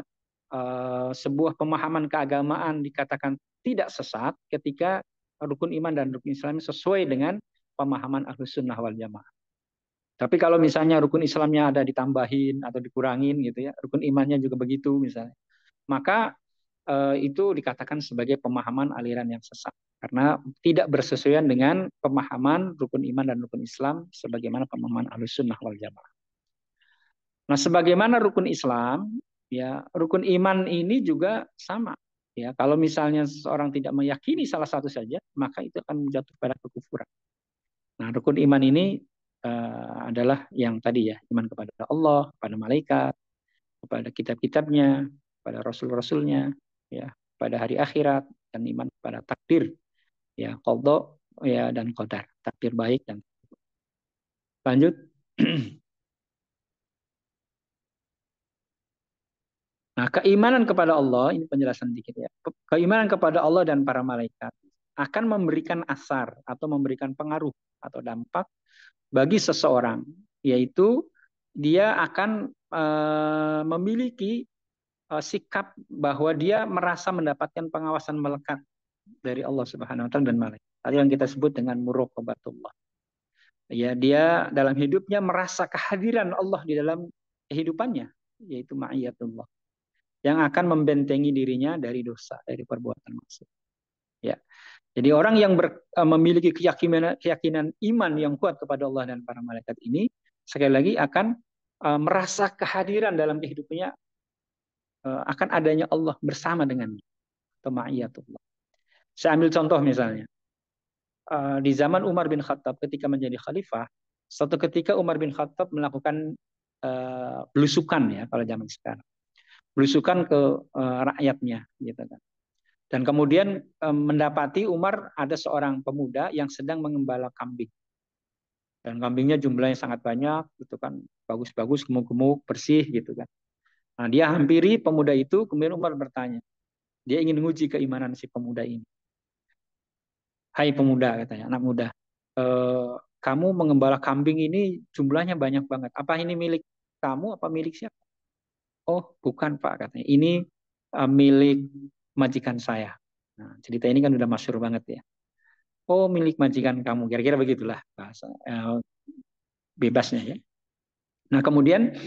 Speaker 3: sebuah pemahaman keagamaan dikatakan tidak sesat ketika rukun iman dan rukun Islam sesuai dengan pemahaman Ahlus Sunnah wal Jamaah. Tapi kalau misalnya rukun Islamnya ada ditambahin atau dikurangin gitu ya, rukun imannya juga begitu misalnya, maka itu dikatakan sebagai pemahaman aliran yang sesat karena tidak bersesuaian dengan pemahaman rukun iman dan rukun Islam sebagaimana pemahaman Ahlus Sunnah wal Jamaah. Nah, sebagaimana rukun Islam, ya, rukun iman ini juga sama. Ya, kalau misalnya seseorang tidak meyakini salah satu saja, maka itu akan jatuh pada kekufuran. Nah, rukun iman ini adalah yang tadi ya, iman kepada Allah, kepada malaikat, kepada kitab-kitabnya, kepada rasul-rasulnya, ya, pada hari akhirat, dan iman kepada takdir, ya, qadha, ya, dan qadar, takdir baik dan lanjut. Nah, keimanan kepada Allah, ini penjelasan dikit ya. Keimanan kepada Allah dan para malaikat akan memberikan asar atau memberikan pengaruh atau dampak bagi seseorang, yaitu dia akan memiliki sikap bahwa dia merasa mendapatkan pengawasan melekat dari Allah Subhanahu wa taala dan malaikat. Tadi yang kita sebut dengan muraqabatullah. Ya, dia dalam hidupnya merasa kehadiran Allah di dalam kehidupannya, yaitu ma'iyatullah, yang akan membentengi dirinya dari dosa, dari perbuatan maksiat. Ya. Jadi orang yang memiliki keyakinan iman yang kuat kepada Allah dan para malaikat ini, sekali lagi akan merasa kehadiran dalam kehidupannya, akan adanya Allah bersama dengannya, atau ma'iyatullah. Saya ambil contoh misalnya. Di zaman Umar bin Khattab ketika menjadi khalifah, suatu ketika Umar bin Khattab melakukan belusukan ya kalau zaman sekarang. Belusukan ke rakyatnya gitu kan. Dan kemudian mendapati Umar ada seorang pemuda yang sedang mengembala kambing. Dan kambingnya jumlahnya sangat banyak gitu kan, bagus-bagus, gemuk-gemuk, bersih gitu kan. Nah, dia hampiri pemuda itu, kemudian Umar bertanya. Dia ingin menguji keimanan si pemuda ini. Hai pemuda, katanya, anak muda. Kamu mengembala kambing ini jumlahnya banyak banget. Apa ini milik kamu, apa milik siapa? Oh, bukan Pak, katanya. Ini milik majikan saya. Nah, cerita ini kan udah masyhur banget ya. Oh, milik majikan kamu. Kira-kira begitulah bahasa bebasnya ya. Nah, kemudian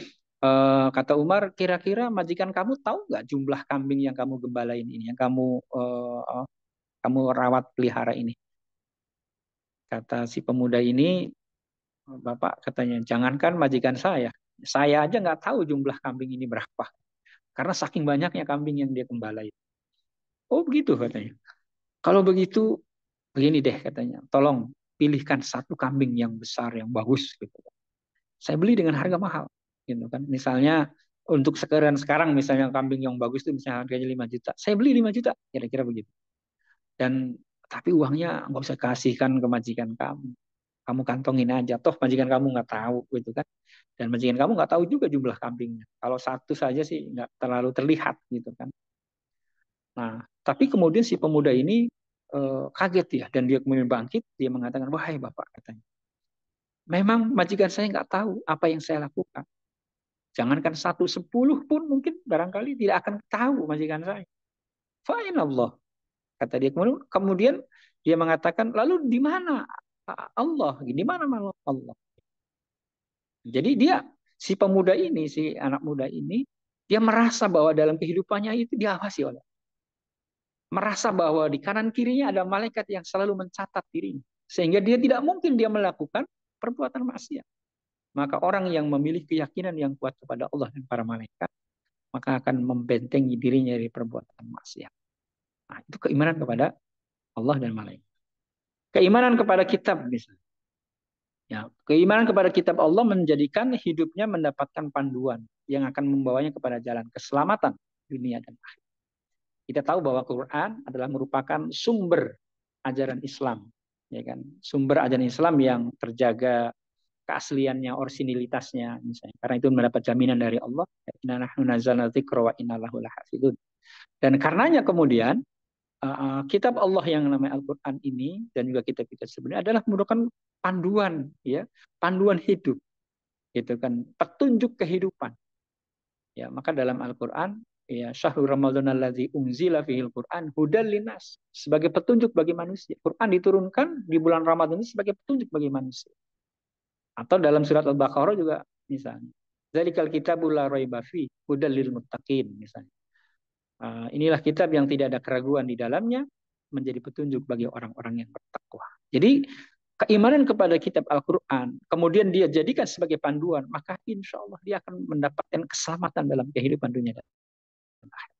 Speaker 3: kata Umar, kira-kira majikan kamu tahu nggak jumlah kambing yang kamu gembalain ini, yang kamu rawat pelihara ini? Kata si pemuda ini, Bapak katanya, jangankan majikan saya aja nggak tahu jumlah kambing ini berapa. Karena saking banyaknya kambing yang dia gembalain. Oh begitu katanya. Kalau begitu, begini deh katanya, tolong pilihkan satu kambing yang besar, yang bagus. Gitu. Saya beli dengan harga mahal. Gitu kan. Misalnya untuk sekarang misalnya kambing yang bagus itu misalnya harganya 5 juta. Saya beli 5 juta, kira-kira begitu. Dan tapi uangnya nggak usah kasihkan ke majikan kamu. Kamu kantongin aja. Toh majikan kamu nggak tahu gitu kan. Dan majikan kamu nggak tahu juga jumlah kambingnya. Kalau satu saja sih nggak terlalu terlihat gitu kan. Nah, tapi kemudian si pemuda ini kaget ya. Dan dia kemudian bangkit. Dia mengatakan, wahai Bapak katanya. Memang majikan saya nggak tahu apa yang saya lakukan. Jangankan 1, 10 pun mungkin barangkali tidak akan tahu majikan saya. Fa'in Allah. Kata dia. Kemudian dia mengatakan, lalu di mana Allah? Di mana Allah? Jadi si pemuda ini, si anak muda ini, dia merasa bahwa dalam kehidupannya itu diawasi oleh. Merasa bahwa di kanan kirinya ada malaikat yang selalu mencatat dirinya. Sehingga dia tidak mungkin dia melakukan perbuatan maksiat. Maka orang yang memiliki keyakinan yang kuat kepada Allah dan para malaikat, maka akan membentengi dirinya dari perbuatan maksiat. Nah, itu keimanan kepada Allah dan malaikat. Keimanan kepada kitab misalnya. Ya, keimanan kepada kitab Allah menjadikan hidupnya mendapatkan panduan yang akan membawanya kepada jalan keselamatan dunia dan akhirat. Kita tahu bahwa Quran adalah merupakan sumber ajaran Islam, ya kan? Sumber ajaran Islam yang terjaga keasliannya, orisinilitasnya misalnya. Karena itu mendapat jaminan dari Allah, inna nahnu nazzalna dzikra wa inna lahu lahafizun. Dan karenanya kemudian kitab Allah yang namanya Al-Quran ini dan juga kitab-kitab sebelumnya adalah merupakan panduan, ya, panduan hidup, gitu kan, petunjuk kehidupan. Ya, maka dalam Al-Quran, ya, syahrul Ramadan allazi unzila fihil Quran hudal linnas, sebagai petunjuk bagi manusia. Quran diturunkan di bulan Ramadan ini sebagai petunjuk bagi manusia. Atau dalam surat Al-Baqarah juga misalnya, zalikal kitabul la raiba fi hudal lil muttaqin misalnya. Inilah kitab yang tidak ada keraguan di dalamnya, menjadi petunjuk bagi orang-orang yang bertakwa. Jadi keimanan kepada kitab Al-Quran, kemudian dia jadikan sebagai panduan, maka insya Allah dia akan mendapatkan keselamatan dalam kehidupan dunia dan akhirat.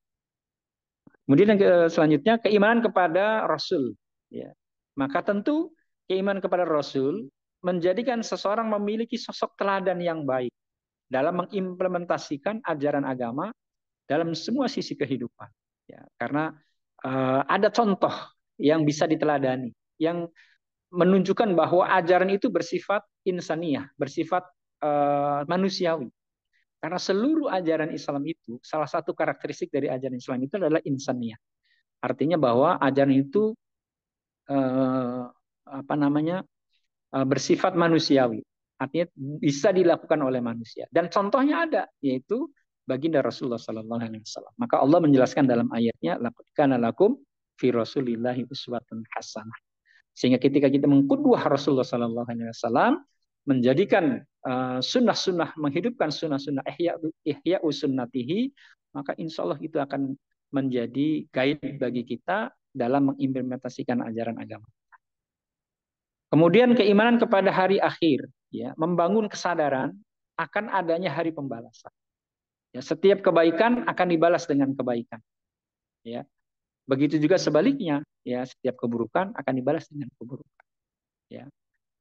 Speaker 3: Kemudian yang selanjutnya, keimanan kepada Rasul. Ya. Maka tentu keimanan kepada Rasul menjadikan seseorang memiliki sosok teladan yang baik dalam mengimplementasikan ajaran agama dalam semua sisi kehidupan. Ya, karena ada contoh yang bisa diteladani, yang menunjukkan bahwa ajaran itu bersifat insaniyah, bersifat manusiawi. Karena seluruh ajaran Islam itu, salah satu karakteristik dari ajaran Islam itu adalah insaniyah. Artinya bahwa ajaran itu bersifat manusiawi. Artinya bisa dilakukan oleh manusia. Dan contohnya ada, yaitu baginda Rasulullah Sallallahu Alaihi Wasallam. Maka Allah menjelaskan dalam ayatnya, laqad kana lakum fi Rasulillahi uswatun hasanah. Sehingga ketika kita mengqudwah Rasulullah Sallallahu Alaihi Wasallam, menjadikan sunnah-sunnah, menghidupkan sunnah-sunnah ihya sunnatihi, maka insya Allah itu akan menjadi guide bagi kita dalam mengimplementasikan ajaran agama. Kemudian keimanan kepada hari akhir, ya, membangun kesadaran akan adanya hari pembalasan. Ya, setiap kebaikan akan dibalas dengan kebaikan. Ya. Begitu juga sebaliknya, ya setiap keburukan akan dibalas dengan keburukan. Ya,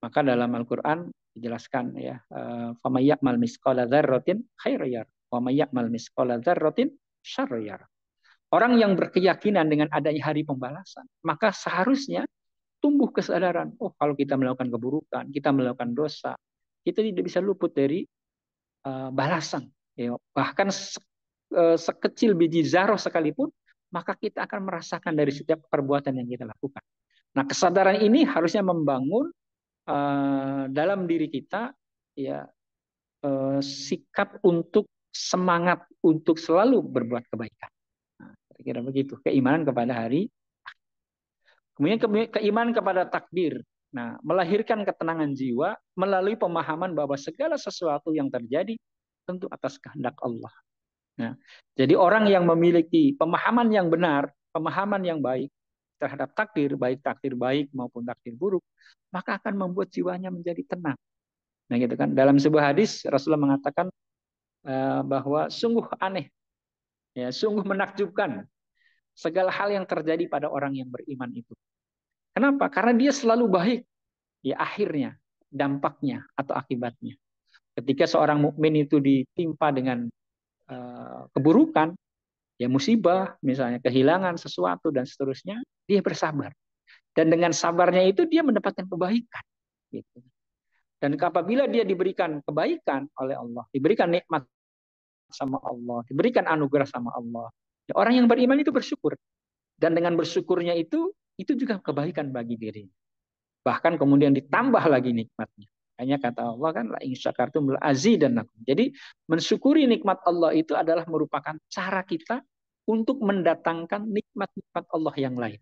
Speaker 3: maka dalam Al-Quran dijelaskan ya, faman ya'mal misqala dzarratin khairan yarah, wa may ya'mal misqala dzarratin syarran yarah. Orang yang berkeyakinan dengan adanya hari pembalasan, maka seharusnya tumbuh kesadaran, oh kalau kita melakukan keburukan, kita melakukan dosa, kita tidak bisa luput dari balasan. Ya, bahkan sekecil biji zarah sekalipun, maka kita akan merasakan dari setiap perbuatan yang kita lakukan. Nah, kesadaran ini harusnya membangun dalam diri kita ya sikap untuk semangat untuk selalu berbuat kebaikan. Nah, kira-kira begitu, keimanan kepada hari. Kemudian keimanan kepada takdir. Nah, melahirkan ketenangan jiwa melalui pemahaman bahwa segala sesuatu yang terjadi tentu atas kehendak Allah. Nah, jadi orang yang memiliki pemahaman yang benar, pemahaman yang baik terhadap takdir, baik takdir baik maupun takdir buruk, maka akan membuat jiwanya menjadi tenang. Nah, gitu kan. Dalam sebuah hadis Rasulullah mengatakan bahwa sungguh aneh, ya, sungguh menakjubkan segala hal yang terjadi pada orang yang beriman itu. Kenapa? Karena dia selalu baik. Ya, akhirnya, dampaknya atau akibatnya. Ketika seorang mukmin itu ditimpa dengan keburukan, ya musibah, misalnya kehilangan sesuatu dan seterusnya, dia bersabar. Dan dengan sabarnya itu dia mendapatkan kebaikan. Gitu. Dan apabila dia diberikan kebaikan oleh Allah, diberikan nikmat sama Allah, diberikan anugerah sama Allah, ya, orang yang beriman itu bersyukur. Dan dengan bersyukurnya itu juga kebaikan bagi dirinya. Bahkan kemudian ditambah lagi nikmatnya. Hanya kata Allah kan, la in syakartum la azidannakum. Jadi mensyukuri nikmat Allah itu adalah merupakan cara kita untuk mendatangkan nikmat-nikmat Allah yang lain.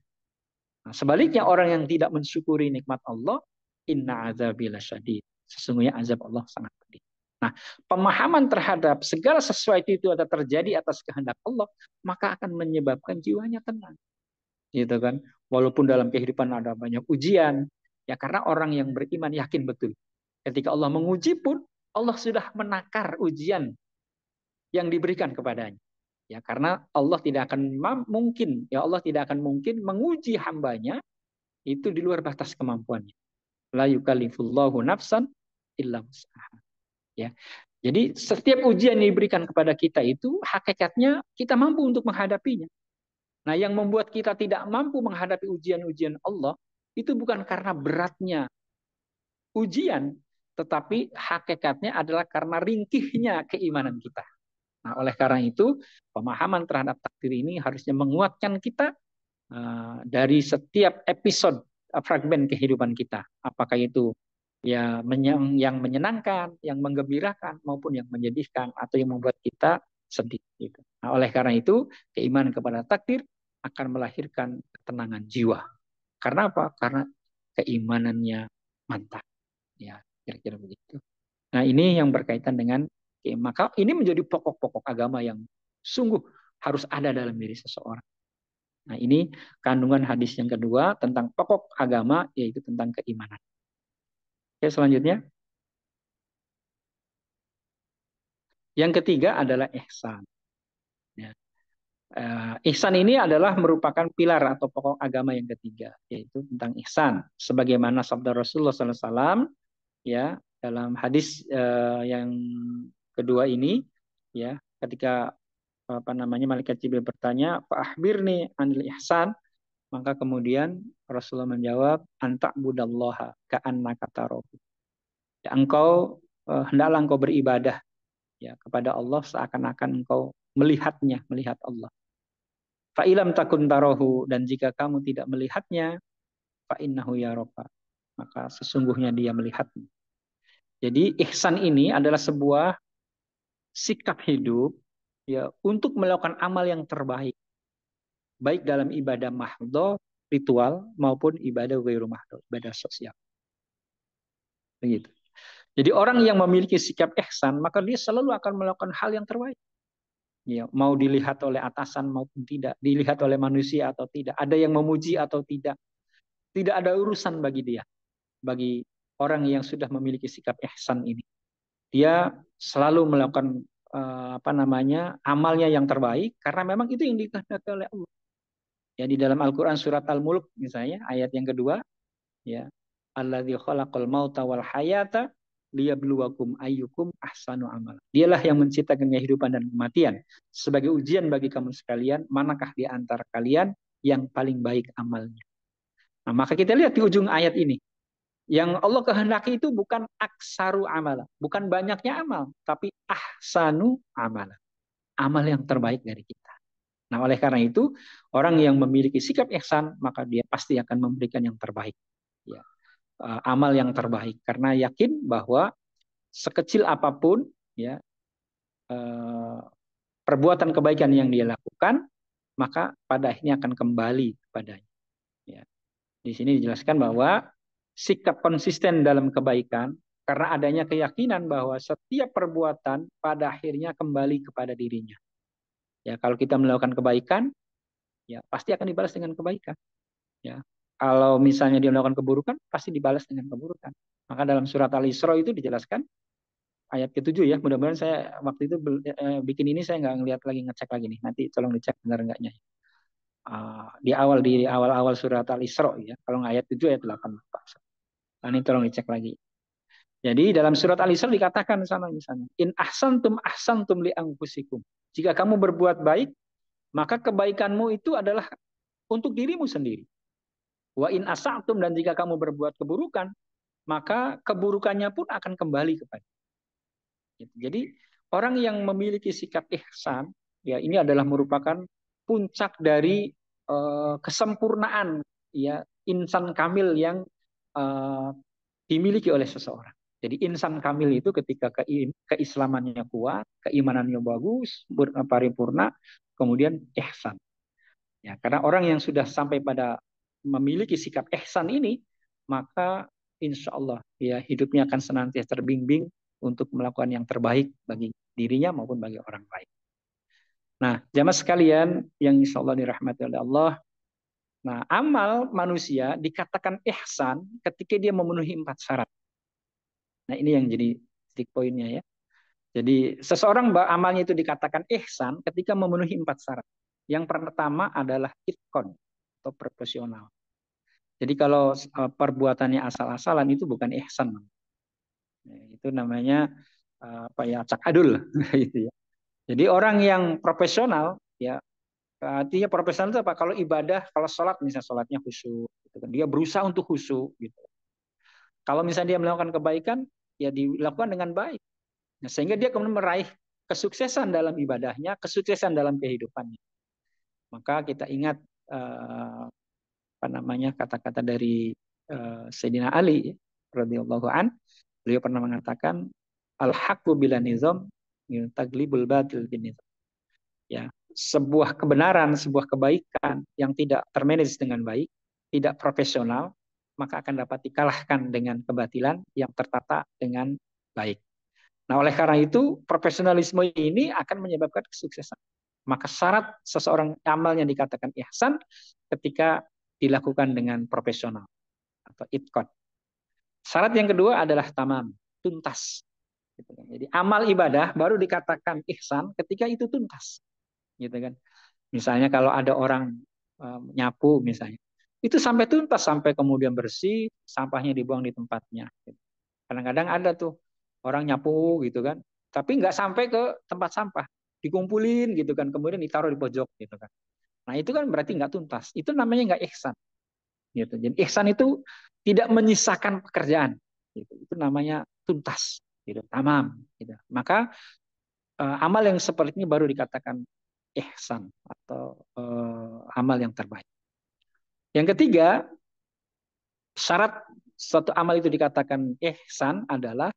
Speaker 3: Nah, sebaliknya orang yang tidak mensyukuri nikmat Allah, inna azabi lasyadid. Sesungguhnya azab Allah sangat pedih. Nah, pemahaman terhadap segala sesuatu itu ada terjadi atas kehendak Allah, maka akan menyebabkan jiwanya tenang. Gitu kan? Walaupun dalam kehidupan ada banyak ujian, ya karena orang yang beriman yakin betul. Ketika Allah menguji pun, Allah sudah menakar ujian yang diberikan kepadanya. Ya, karena Allah tidak akan mungkin, ya Allah tidak akan mungkin menguji hambanya itu di luar batas kemampuannya. La yukallifullahu nafsan illa wus'aha. Ya. Jadi setiap ujian yang diberikan kepada kita itu hakikatnya kita mampu untuk menghadapinya. Nah, yang membuat kita tidak mampu menghadapi ujian-ujian Allah itu bukan karena beratnya ujian, tetapi hakikatnya adalah karena ringkihnya keimanan kita. Nah, oleh karena itu, pemahaman terhadap takdir ini harusnya menguatkan kita dari setiap episode fragmen kehidupan kita. Apakah itu ya yang menyenangkan, yang menggembirakan, maupun yang menyedihkan atau yang membuat kita sedih. Gitu. Nah, oleh karena itu, keimanan kepada takdir akan melahirkan ketenangan jiwa. Karena apa? Karena keimanannya mantap. Ya, kira-kira begitu. Nah, ini yang berkaitan dengan maka ini menjadi pokok-pokok agama yang sungguh harus ada dalam diri seseorang. Nah, ini kandungan hadis yang kedua tentang pokok agama, yaitu tentang keimanan. Oke, selanjutnya. Yang ketiga adalah ihsan. Ya. Ihsan ini adalah merupakan pilar atau pokok agama yang ketiga, yaitu tentang ihsan. Sebagaimana sabda Rasulullah SAW, ya, dalam hadis yang kedua ini, ya, ketika malaikat Jibril bertanya, fa akhbirni anil ihsan, maka kemudian Rasulullah menjawab, anta budallaha ka'annaka tarahu. Ya, hendaklah engkau beribadah ya kepada Allah seakan-akan engkau melihatnya, melihat Allah. Fa ilam takun tarahu, dan jika kamu tidak melihatnya, fa innahu yaraka, maka sesungguhnya dia melihatmu. Jadi ihsan ini adalah sebuah sikap hidup ya untuk melakukan amal yang terbaik, baik dalam ibadah mahdhah, ritual, maupun ibadah ghairu mahdhah, ibadah sosial. Begitu. Jadi orang yang memiliki sikap ihsan, maka dia selalu akan melakukan hal yang terbaik. Ya, mau dilihat oleh atasan maupun tidak, dilihat oleh manusia atau tidak, ada yang memuji atau tidak, tidak ada urusan bagi dia. Bagi orang yang sudah memiliki sikap ihsan ini, dia selalu melakukan amalnya yang terbaik karena memang itu yang dikehendaki oleh Allah. Ya, di dalam Al-Qur'an surat Al-Mulk misalnya ayat yang kedua, ya. Alladzi khalaqal mauta wal hayata liyabluwakum ayyukum ahsanu amala. Dialah yang menciptakan kehidupan dan kematian sebagai ujian bagi kamu sekalian, manakah di antara kalian yang paling baik amalnya. Nah, maka kita lihat di ujung ayat ini, yang Allah kehendaki itu bukan aksaru amala, bukan banyaknya amal, tapi ahsanu amala, amal yang terbaik dari kita. Nah, oleh karena itu, orang yang memiliki sikap ihsan, maka dia pasti akan memberikan yang terbaik. Ya, amal yang terbaik. Karena yakin bahwa sekecil apapun, ya, perbuatan kebaikan yang dia lakukan, maka pada akhirnya akan kembali kepadanya. Ya. Di sini dijelaskan bahwa sikap konsisten dalam kebaikan, karena adanya keyakinan bahwa setiap perbuatan pada akhirnya kembali kepada dirinya. Ya, kalau kita melakukan kebaikan, ya pasti akan dibalas dengan kebaikan. Ya, kalau misalnya dia melakukan keburukan, pasti dibalas dengan keburukan. Maka dalam surat Al-Isra itu dijelaskan ayat ke-7 ya. Mudah-mudahan saya waktu itu bikin ini saya nggak ngeliat lagi, ngecek lagi nih. Nanti tolong dicek benar enggaknya. Di awal-awal surat Al-Isra ya. Kalau nggak ayat 7 ayat 8. Nah, ini tolong dicek lagi. Jadi dalam surat Al-Isra dikatakan sana misalnya, in ahsantum li anfusikum. Jika kamu berbuat baik, maka kebaikanmu itu adalah untuk dirimu sendiri. Wa in asa'tum, dan jika kamu berbuat keburukan, maka keburukannya pun akan kembali kepada. Jadi orang yang memiliki sikap ihsan, ya ini adalah merupakan puncak dari kesempurnaan, ya insan kamil yang dimiliki oleh seseorang. Jadi insan kamil itu ketika keislamannya kuat, keimanannya bagus, paripurna, kemudian ihsan. Ya, karena orang yang sudah sampai pada memiliki sikap ihsan ini, maka insya Allah ya hidupnya akan senantiasa terbimbing untuk melakukan yang terbaik bagi dirinya maupun bagi orang lain. Nah, jamaah sekalian yang insya Allah dirahmati oleh Allah, nah amal manusia dikatakan ihsan ketika dia memenuhi 4 syarat. Nah, ini yang jadi titik poinnya ya. Jadi seseorang amalnya itu dikatakan ihsan ketika memenuhi 4 syarat. Yang pertama adalah itqon atau proporsional. Jadi kalau perbuatannya asal-asalan itu bukan ihsan. Itu namanya apa ya, acak adul gitu ya. Jadi orang yang profesional ya, artinya profesional itu apa? Kalau ibadah, kalau sholat misalnya sholatnya khusyuk, gitu kan. Dia berusaha untuk khusyuk gitu. Kalau misalnya dia melakukan kebaikan, ya dilakukan dengan baik. Nah, sehingga dia kemudian meraih kesuksesan dalam ibadahnya, kesuksesan dalam kehidupannya. Maka kita ingat apa namanya kata-kata dari Sayyidina Ali radhiyallahu an, beliau pernah mengatakan al-haqqu bila nizam taglibul batil bin nizam. Ya, sebuah kebenaran, sebuah kebaikan yang tidak termanage dengan baik, tidak profesional, maka akan dapat dikalahkan dengan kebatilan yang tertata dengan baik. Nah, oleh karena itu, profesionalisme ini akan menyebabkan kesuksesan. Maka syarat seseorang amalnya dikatakan ihsan ketika dilakukan dengan profesional atau itqan. Syarat yang kedua adalah tamam, tuntas. Jadi amal ibadah baru dikatakan ihsan ketika itu tuntas. Gitu kan. Misalnya kalau ada orang nyapu misalnya, itu sampai tuntas, sampai kemudian bersih, sampahnya dibuang di tempatnya. Kadang-kadang ada tuh orang nyapu gitu kan, tapi nggak sampai ke tempat sampah, dikumpulin gitu kan, kemudian ditaruh di pojok gitu kan. Nah itu kan berarti nggak tuntas, itu namanya nggak ihsan. Gitu. Jadi ihsan itu tidak menyisakan pekerjaan, gitu. Itu namanya tuntas, gitu, tamam. Gitu. Maka amal yang seperti ini baru dikatakan ihsan atau amal yang terbaik. Yang ketiga, syarat suatu amal itu dikatakan ihsan adalah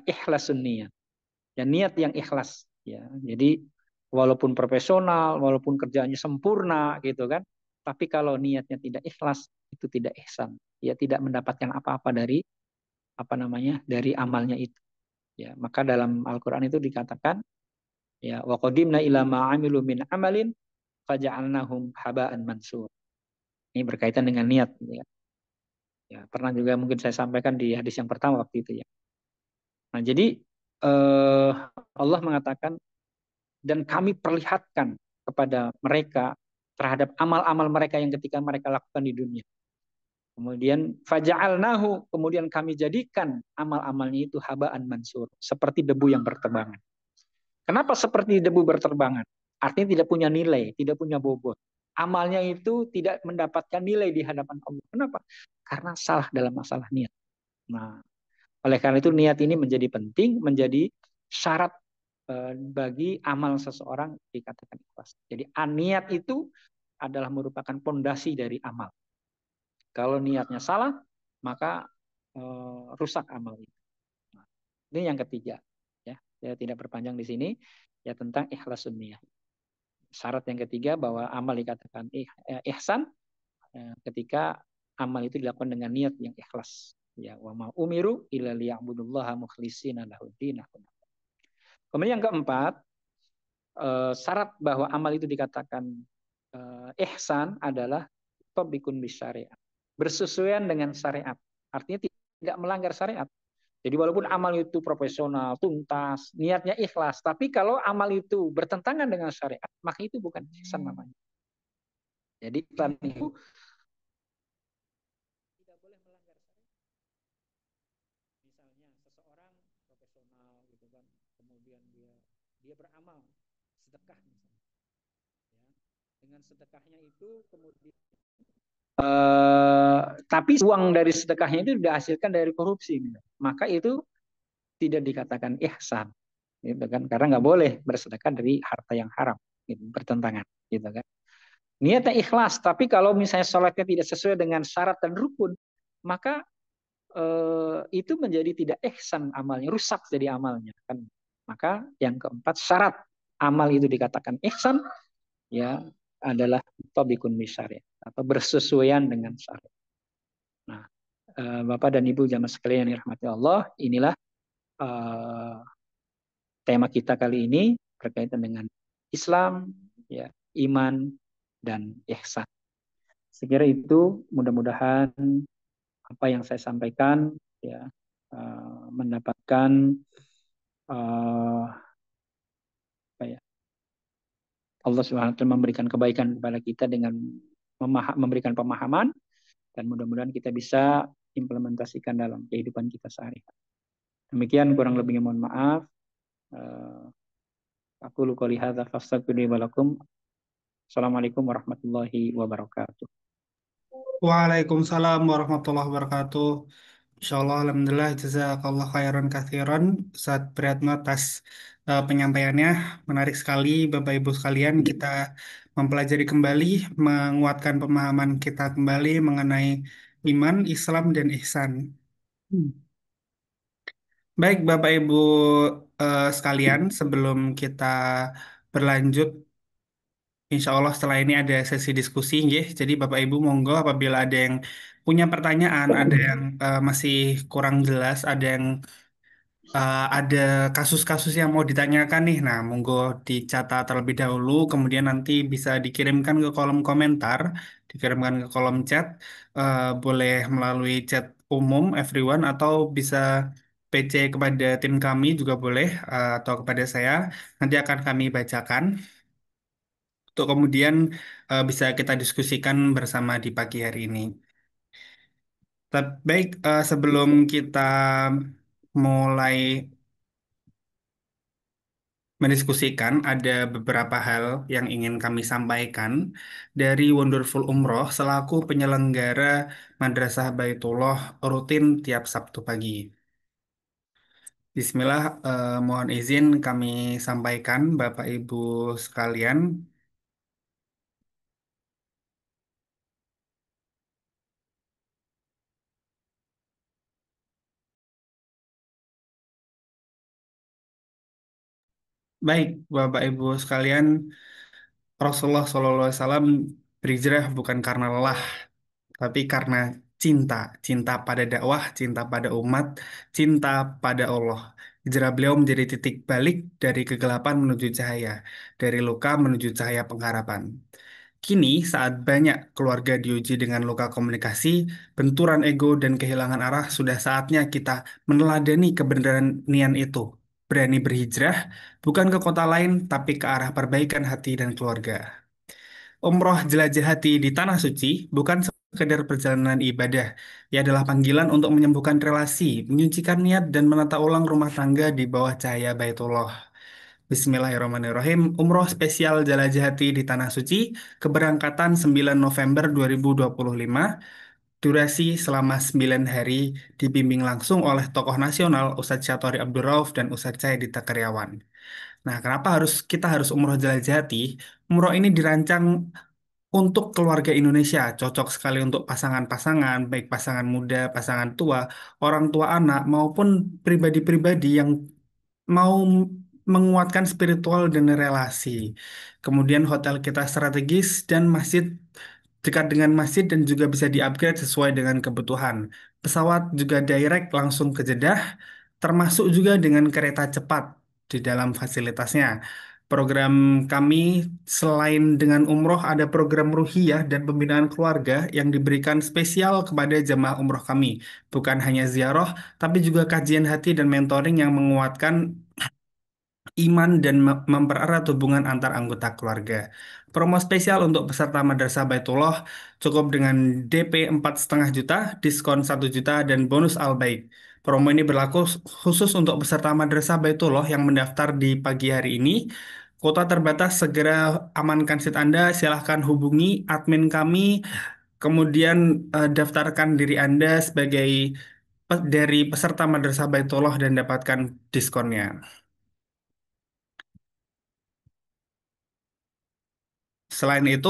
Speaker 3: ikhlasun niat. Ya, niat yang ikhlas ya. Jadi walaupun profesional, walaupun kerjaannya sempurna gitu kan, tapi kalau niatnya tidak ikhlas itu tidak ihsan. Ya tidak mendapatkan apa-apa dari apa namanya? Dari amalnya itu. Ya, maka dalam Al-Qur'an itu dikatakan ya wa qadimna ila ma 'amilu min amalin faja'alnahum haba'an mansur. Ini berkaitan dengan niat ya. Ya, pernah juga mungkin saya sampaikan di hadis yang pertama waktu itu ya. Nah, jadi Allah mengatakan dan kami perlihatkan kepada mereka terhadap amal-amal mereka yang ketika mereka lakukan di dunia. Kemudian faja'alnahu, kemudian kami jadikan amal-amalnya itu habaan mansur, seperti debu yang berterbangan. Kenapa seperti debu berterbangan? Artinya tidak punya nilai, tidak punya bobot. Amalnya itu tidak mendapatkan nilai di hadapan Allah. Kenapa? Karena salah dalam masalah niat. Nah, oleh karena itu niat ini menjadi penting, menjadi syarat bagi amal seseorang dikatakan ikhlas. Jadi niat itu adalah merupakan pondasi dari amal. Kalau niatnya salah, maka rusak amal itu. Nah, ini yang ketiga. Ya, saya tidak berpanjang di sini. Ya tentang ikhlasun niyah. Syarat yang ketiga bahwa amal dikatakan ihsan ketika amal itu dilakukan dengan niat yang ikhlas. Ya, wa ma umiru illa liya'budullaha mukhlishina lahuddin. Kemudian yang keempat, syarat bahwa amal itu dikatakan ihsan adalah tabikun bisyariat. Bersesuaian dengan syariat. Artinya tidak melanggar syariat. Jadi walaupun amal itu profesional, tuntas, niatnya ikhlas, tapi kalau amal itu bertentangan dengan syariat, maka itu bukan ihsan namanya. Jadi ihsan itu tidak boleh melanggar syariat. Misalnya seseorang profesional gitu kan, kemudian dia beramal sedekah misalnya. Ya. Dengan sedekahnya itu kemudian tapi uang dari sedekahnya itu dihasilkan dari korupsi, maka itu tidak dikatakan ihsan, gitu kan? Karena nggak boleh bersedekah dari harta yang haram, gitu, bertentangan, gitu kan? Niatnya ikhlas, tapi kalau misalnya sholatnya tidak sesuai dengan syarat dan rukun, maka itu menjadi tidak ihsan amalnya, rusak jadi amalnya, kan? Maka yang keempat syarat amal itu dikatakan ihsan, ya adalah tabikun bisyariat atau bersesuaian dengan syariat. Nah, Bapak dan Ibu jamaah sekalian yang dirahmati Allah, inilah tema kita kali ini berkaitan dengan Islam, ya, iman dan ihsan. Sekira itu mudah-mudahan apa yang saya sampaikan ya mendapatkan apa ya, Allah Subhanahu wa taala memberikan kebaikan kepada kita dengan memberikan pemahaman dan mudah-mudahan kita bisa implementasikan dalam kehidupan kita sehari-hari. Demikian kurang lebihnya mohon maaf. Aku qouli hadza fastaghfiru wa lakum. Assalamualaikum warahmatullahi wabarakatuh.
Speaker 2: Waalaikumsalam warahmatullahi wabarakatuh. Insyaallah, alhamdulillah, jazakallah khairan katsiran Ustaz Priyatno atas penyampaiannya. Menarik sekali Bapak Ibu sekalian, kita mempelajari kembali, menguatkan pemahaman kita kembali mengenai iman, Islam, dan ihsan. Baik Bapak Ibu sekalian, sebelum kita berlanjut, insya Allah setelah ini ada sesi diskusi, nggih. Jadi Bapak Ibu monggo apabila ada yang punya pertanyaan, ada yang masih kurang jelas, ada kasus-kasus yang mau ditanyakan nih. Nah, monggo dicatat terlebih dahulu, kemudian nanti bisa dikirimkan ke kolom komentar, dikirimkan ke kolom chat, boleh melalui chat umum everyone atau bisa PC kepada tim kami juga boleh, atau kepada saya. Nanti akan kami bacakan untuk kemudian bisa kita diskusikan bersama di pagi hari ini. Baik, sebelum kita mulai mendiskusikan, ada beberapa hal yang ingin kami sampaikan dari Wonderful Umroh selaku penyelenggara Madrasah Baitullah rutin tiap Sabtu pagi. Bismillah, mohon izin kami sampaikan Bapak Ibu sekalian. Baik, Bapak Ibu sekalian, Rasulullah SAW berhijrah bukan karena lelah, tapi karena cinta, cinta pada dakwah, cinta pada umat, cinta pada Allah. Hijrah beliau menjadi titik balik dari kegelapan menuju cahaya, dari luka menuju cahaya pengharapan. Kini, saat banyak keluarga diuji dengan luka komunikasi, benturan ego, dan kehilangan arah, sudah saatnya kita meneladani kebenaran nian itu. Berani berhijrah, bukan ke kota lain, tapi ke arah perbaikan hati dan keluarga. Umroh jelajah hati di Tanah Suci bukan sekedar perjalanan ibadah. Ia adalah panggilan untuk menyembuhkan relasi, menyucikan niat, dan menata ulang rumah tangga di bawah cahaya Baitullah. Bismillahirrahmanirrahim. Umroh spesial jelajah hati di Tanah Suci, keberangkatan 9 November 2025, durasi selama 9 hari, dibimbing langsung oleh tokoh nasional Ustadz Syatori Abdul Rauf dan Ustadz Said Karyawan. Nah, kenapa kita harus umroh jelajah hati? Umroh ini dirancang untuk keluarga Indonesia, cocok sekali untuk pasangan-pasangan, baik pasangan muda, pasangan tua, orang tua anak, maupun pribadi-pribadi yang mau menguatkan spiritual dan relasi. Kemudian hotel kita strategis dan masjid dekat dengan masjid dan juga bisa di-upgrade sesuai dengan kebutuhan. Pesawat juga direct langsung ke Jeddah, termasuk juga dengan kereta cepat di dalam fasilitasnya. Program kami selain dengan umroh ada program ruhiyah dan pembinaan keluarga yang diberikan spesial kepada jemaah umroh kami. Bukan hanya ziarah, tapi juga kajian hati dan mentoring yang menguatkan iman dan mempererat hubungan antar anggota keluarga. Promo spesial untuk peserta Madrasah Baitullah cukup dengan DP 4,5 juta, diskon 1 juta, dan bonus Al-Baik. Promo ini berlaku khusus untuk peserta Madrasah Baitullah yang mendaftar di pagi hari ini. Kuota terbatas, segera amankan seat Anda, silahkan hubungi admin kami, kemudian daftarkan diri Anda sebagai dari peserta Madrasah Baitullah dan dapatkan diskonnya. Selain itu,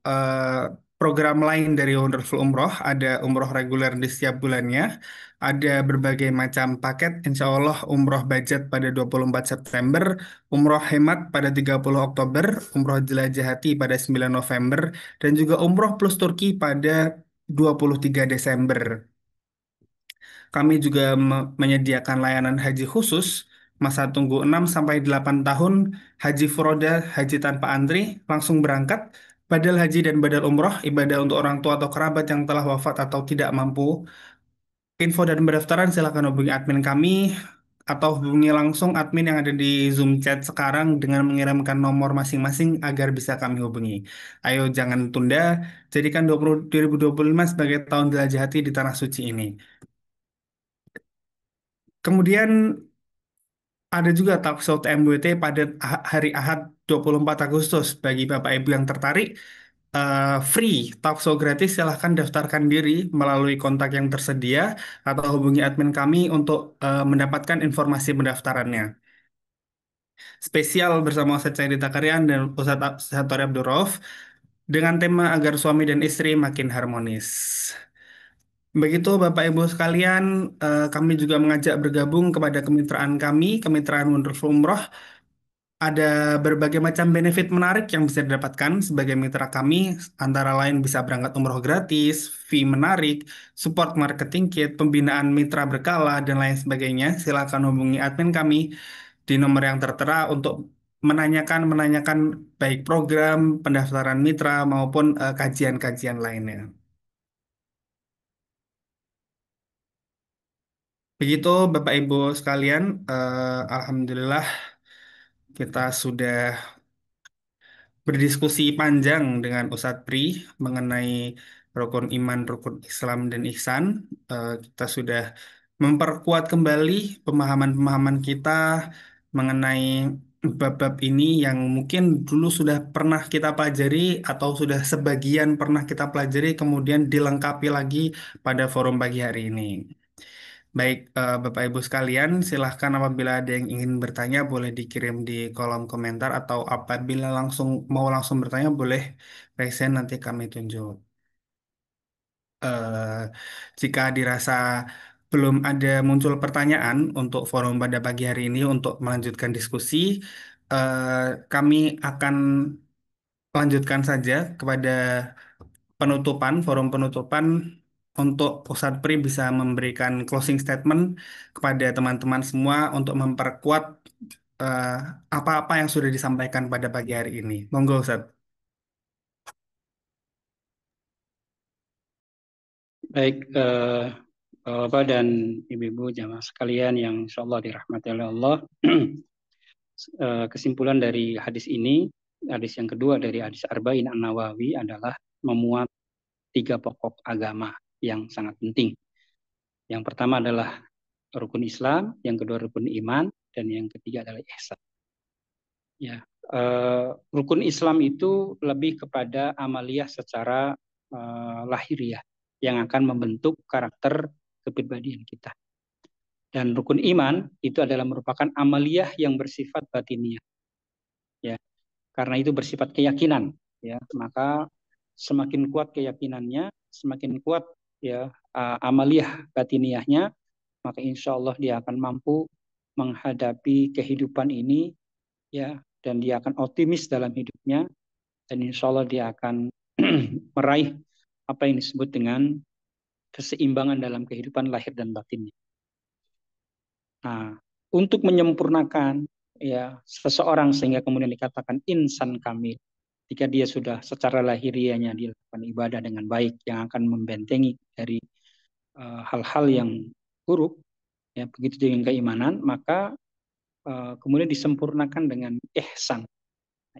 Speaker 2: eh, program lain dari Wonderful Umroh ada umroh reguler di setiap bulannya, ada berbagai macam paket, insya Allah umroh budget pada 24 September, umroh hemat pada 30 Oktober, umroh jelajah hati pada 9 November, dan juga umroh plus Turki pada 23 Desember. Kami juga menyediakan layanan haji khusus, masa tunggu 6 sampai 8 tahun, haji furoda, haji tanpa antri, langsung berangkat, badal haji dan badal umroh, ibadah untuk orang tua atau kerabat yang telah wafat atau tidak mampu. Info dan pendaftaran silakan hubungi admin kami atau hubungi langsung admin yang ada di Zoom chat sekarang dengan mengirimkan nomor masing-masing agar bisa kami hubungi. Ayo jangan tunda, jadikan 2025 sebagai tahun jelajah hati di Tanah Suci ini. Kemudian ada juga talkshow TMWT pada hari Ahad 24 Agustus. Bagi Bapak Ibu yang tertarik, free talkshow gratis, silahkan daftarkan diri melalui kontak yang tersedia atau hubungi admin kami untuk mendapatkan informasi pendaftarannya. Spesial bersama Ustadz Saidi Takarian dan Ustadz Satori Abdul Rauf dengan tema agar suami dan istri makin harmonis. Begitu Bapak Ibu sekalian, kami juga mengajak bergabung kepada kemitraan kami, Kemitraan Wonderful Umroh. Ada berbagai macam benefit menarik yang bisa didapatkan sebagai mitra kami, antara lain bisa berangkat umroh gratis, fee menarik, support marketing kit, pembinaan mitra berkala, dan lain sebagainya. Silakan hubungi admin kami di nomor yang tertera untuk menanyakan baik program, pendaftaran mitra, maupun kajian-kajian lainnya. Begitu Bapak Ibu sekalian, Alhamdulillah kita sudah berdiskusi panjang dengan Ustadz Pri mengenai rukun iman, rukun Islam, dan ihsan. Kita sudah memperkuat kembali pemahaman-pemahaman kita mengenai bab-bab ini yang mungkin dulu sudah pernah kita pelajari atau sudah sebagian pernah kita pelajari, kemudian dilengkapi lagi pada forum pagi hari ini. Baik, Bapak Ibu sekalian, silahkan apabila ada yang ingin bertanya boleh dikirim di kolom komentar atau apabila langsung bertanya boleh raise hand, nanti kami tunjuk. Eh, Jika dirasa belum ada muncul pertanyaan untuk forum pada pagi hari ini untuk melanjutkan diskusi, eh, kami akan lanjutkan saja kepada forum penutupan untuk Ustadz Pri bisa memberikan closing statement kepada teman-teman semua untuk memperkuat eh, apa-apa yang sudah disampaikan pada pagi hari ini. Monggo Ustadz.
Speaker 3: Baik, Bapak dan Ibu-ibu jamaah sekalian yang insya Allah dirahmati oleh Allah. Kesimpulan dari hadis ini hadis yang kedua dari hadis Arba'in An-Nawawi adalah memuat 3 pokok agama yang sangat penting. Yang pertama adalah rukun Islam, yang kedua rukun iman, dan yang ketiga adalah ihsan. Ya, rukun Islam itu lebih kepada amaliyah secara lahiriah yang akan membentuk karakter kepribadian kita. Dan rukun iman itu adalah merupakan amaliyah yang bersifat batiniah. Ya, karena itu bersifat keyakinan, ya, maka semakin kuat keyakinannya, semakin kuat ya amaliyah batiniahnya, maka insya Allah dia akan mampu menghadapi kehidupan ini, ya, dan dia akan optimis dalam hidupnya, dan insya Allah dia akan meraih apa yang disebut dengan keseimbangan dalam kehidupan lahir dan batinnya. Nah, untuk menyempurnakan ya seseorang sehingga kemudian dikatakan insan kamil, jika dia sudah secara lahiriahnya dilakukan ibadah dengan baik yang akan membentengi dari hal-hal yang buruk, ya begitu dengan keimanan, maka kemudian disempurnakan dengan ihsan.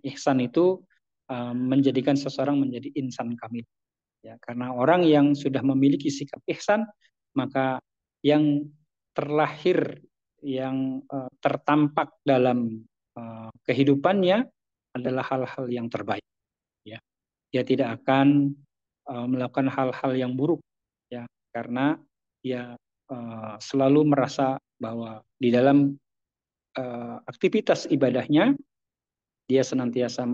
Speaker 3: Ihsan itu menjadikan seseorang menjadi insan kamil. Ya, karena orang yang sudah memiliki sikap ihsan, maka yang terlahir, yang tertampak dalam kehidupannya adalah hal-hal yang terbaik. Ya, dia tidak akan melakukan hal-hal yang buruk, ya, karena dia selalu merasa bahwa di dalam aktivitas ibadahnya dia senantiasa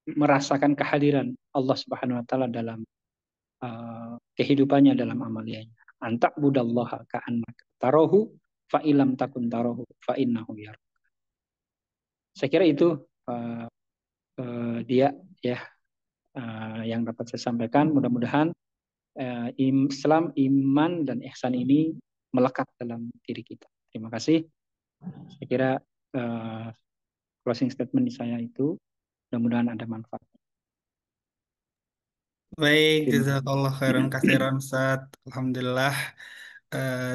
Speaker 3: merasakan kehadiran Allah Subhanahu wa taala dalam kehidupannya, dalam amaliyahnya. Antak budallaha ka'annaka tarahu fa illam takun tarahu fa innahu yaraka. Saya kira itu dia ya yang dapat saya sampaikan. Mudah-mudahan Islam, iman, dan ihsan ini melekat dalam diri kita. Terima kasih. Saya kira closing statement saya itu mudah-mudahan ada manfaat.
Speaker 2: Baik, jazakallah khairan katsiran Ustaz. Alhamdulillah.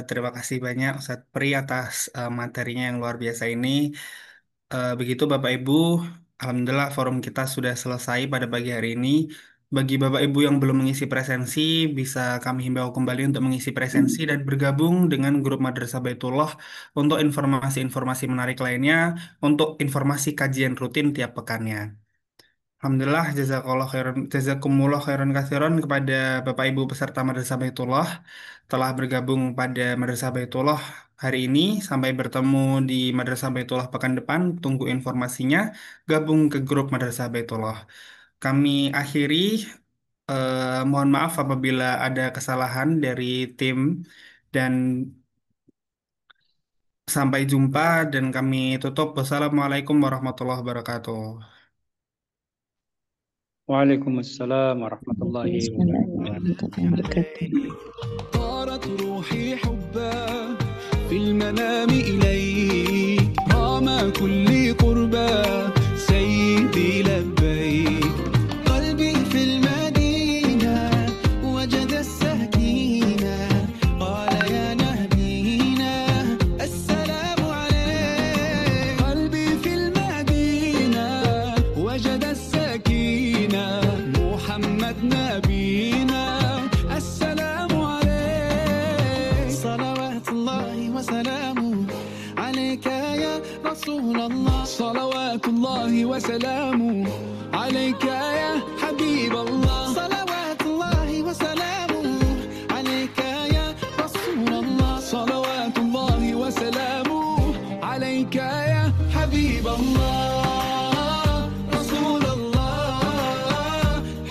Speaker 2: Terima kasih banyak Ustaz Pri atas materinya yang luar biasa ini. Begitu Bapak Ibu, Alhamdulillah forum kita sudah selesai pada pagi hari ini. Bagi Bapak Ibu yang belum mengisi presensi, bisa kami himbau kembali untuk mengisi presensi dan bergabung dengan grup Madrasah Baitullah untuk informasi-informasi menarik lainnya, untuk informasi kajian rutin tiap pekannya. Alhamdulillah, jazakumullah khairan katsiran kepada Bapak Ibu peserta Madrasah Baitullah telah bergabung pada Madrasah Baitullah hari ini. Sampai bertemu di Madrasah Baitullah pekan depan. Tunggu informasinya. Gabung ke grup Madrasah Baitullah. Kami akhiri. Mohon maaf apabila ada kesalahan dari tim, dan sampai jumpa dan kami tutup. Wassalamualaikum warahmatullahi wabarakatuh.
Speaker 3: Waalaikumsalam warahmatullahi wabarakatuh.
Speaker 1: طارت روحي حبا في المنام إليك رام كل قربا سيدي لبيك قلبي في المدينة وجد السكينة قال يا نبينا السلام عليك قلبي في المدينة وجد السكينة محمد نبينا السلام عليك صلوات الله وسلامه عليك يا رسول الله صلوات الله وسلامه عليك يا حبيب الله صلوات الله وسلامه عليك يا رسول الله صلوات الله وسلامه عليك يا حبيب الله رسول الله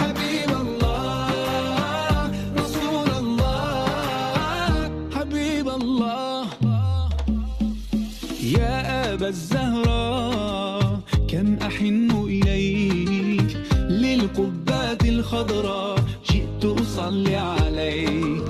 Speaker 1: حبيب الله رسول الله حبيب الله يا أبا الزهراء كم أحن إليك للقبات الخضراء جئت أصلي عليك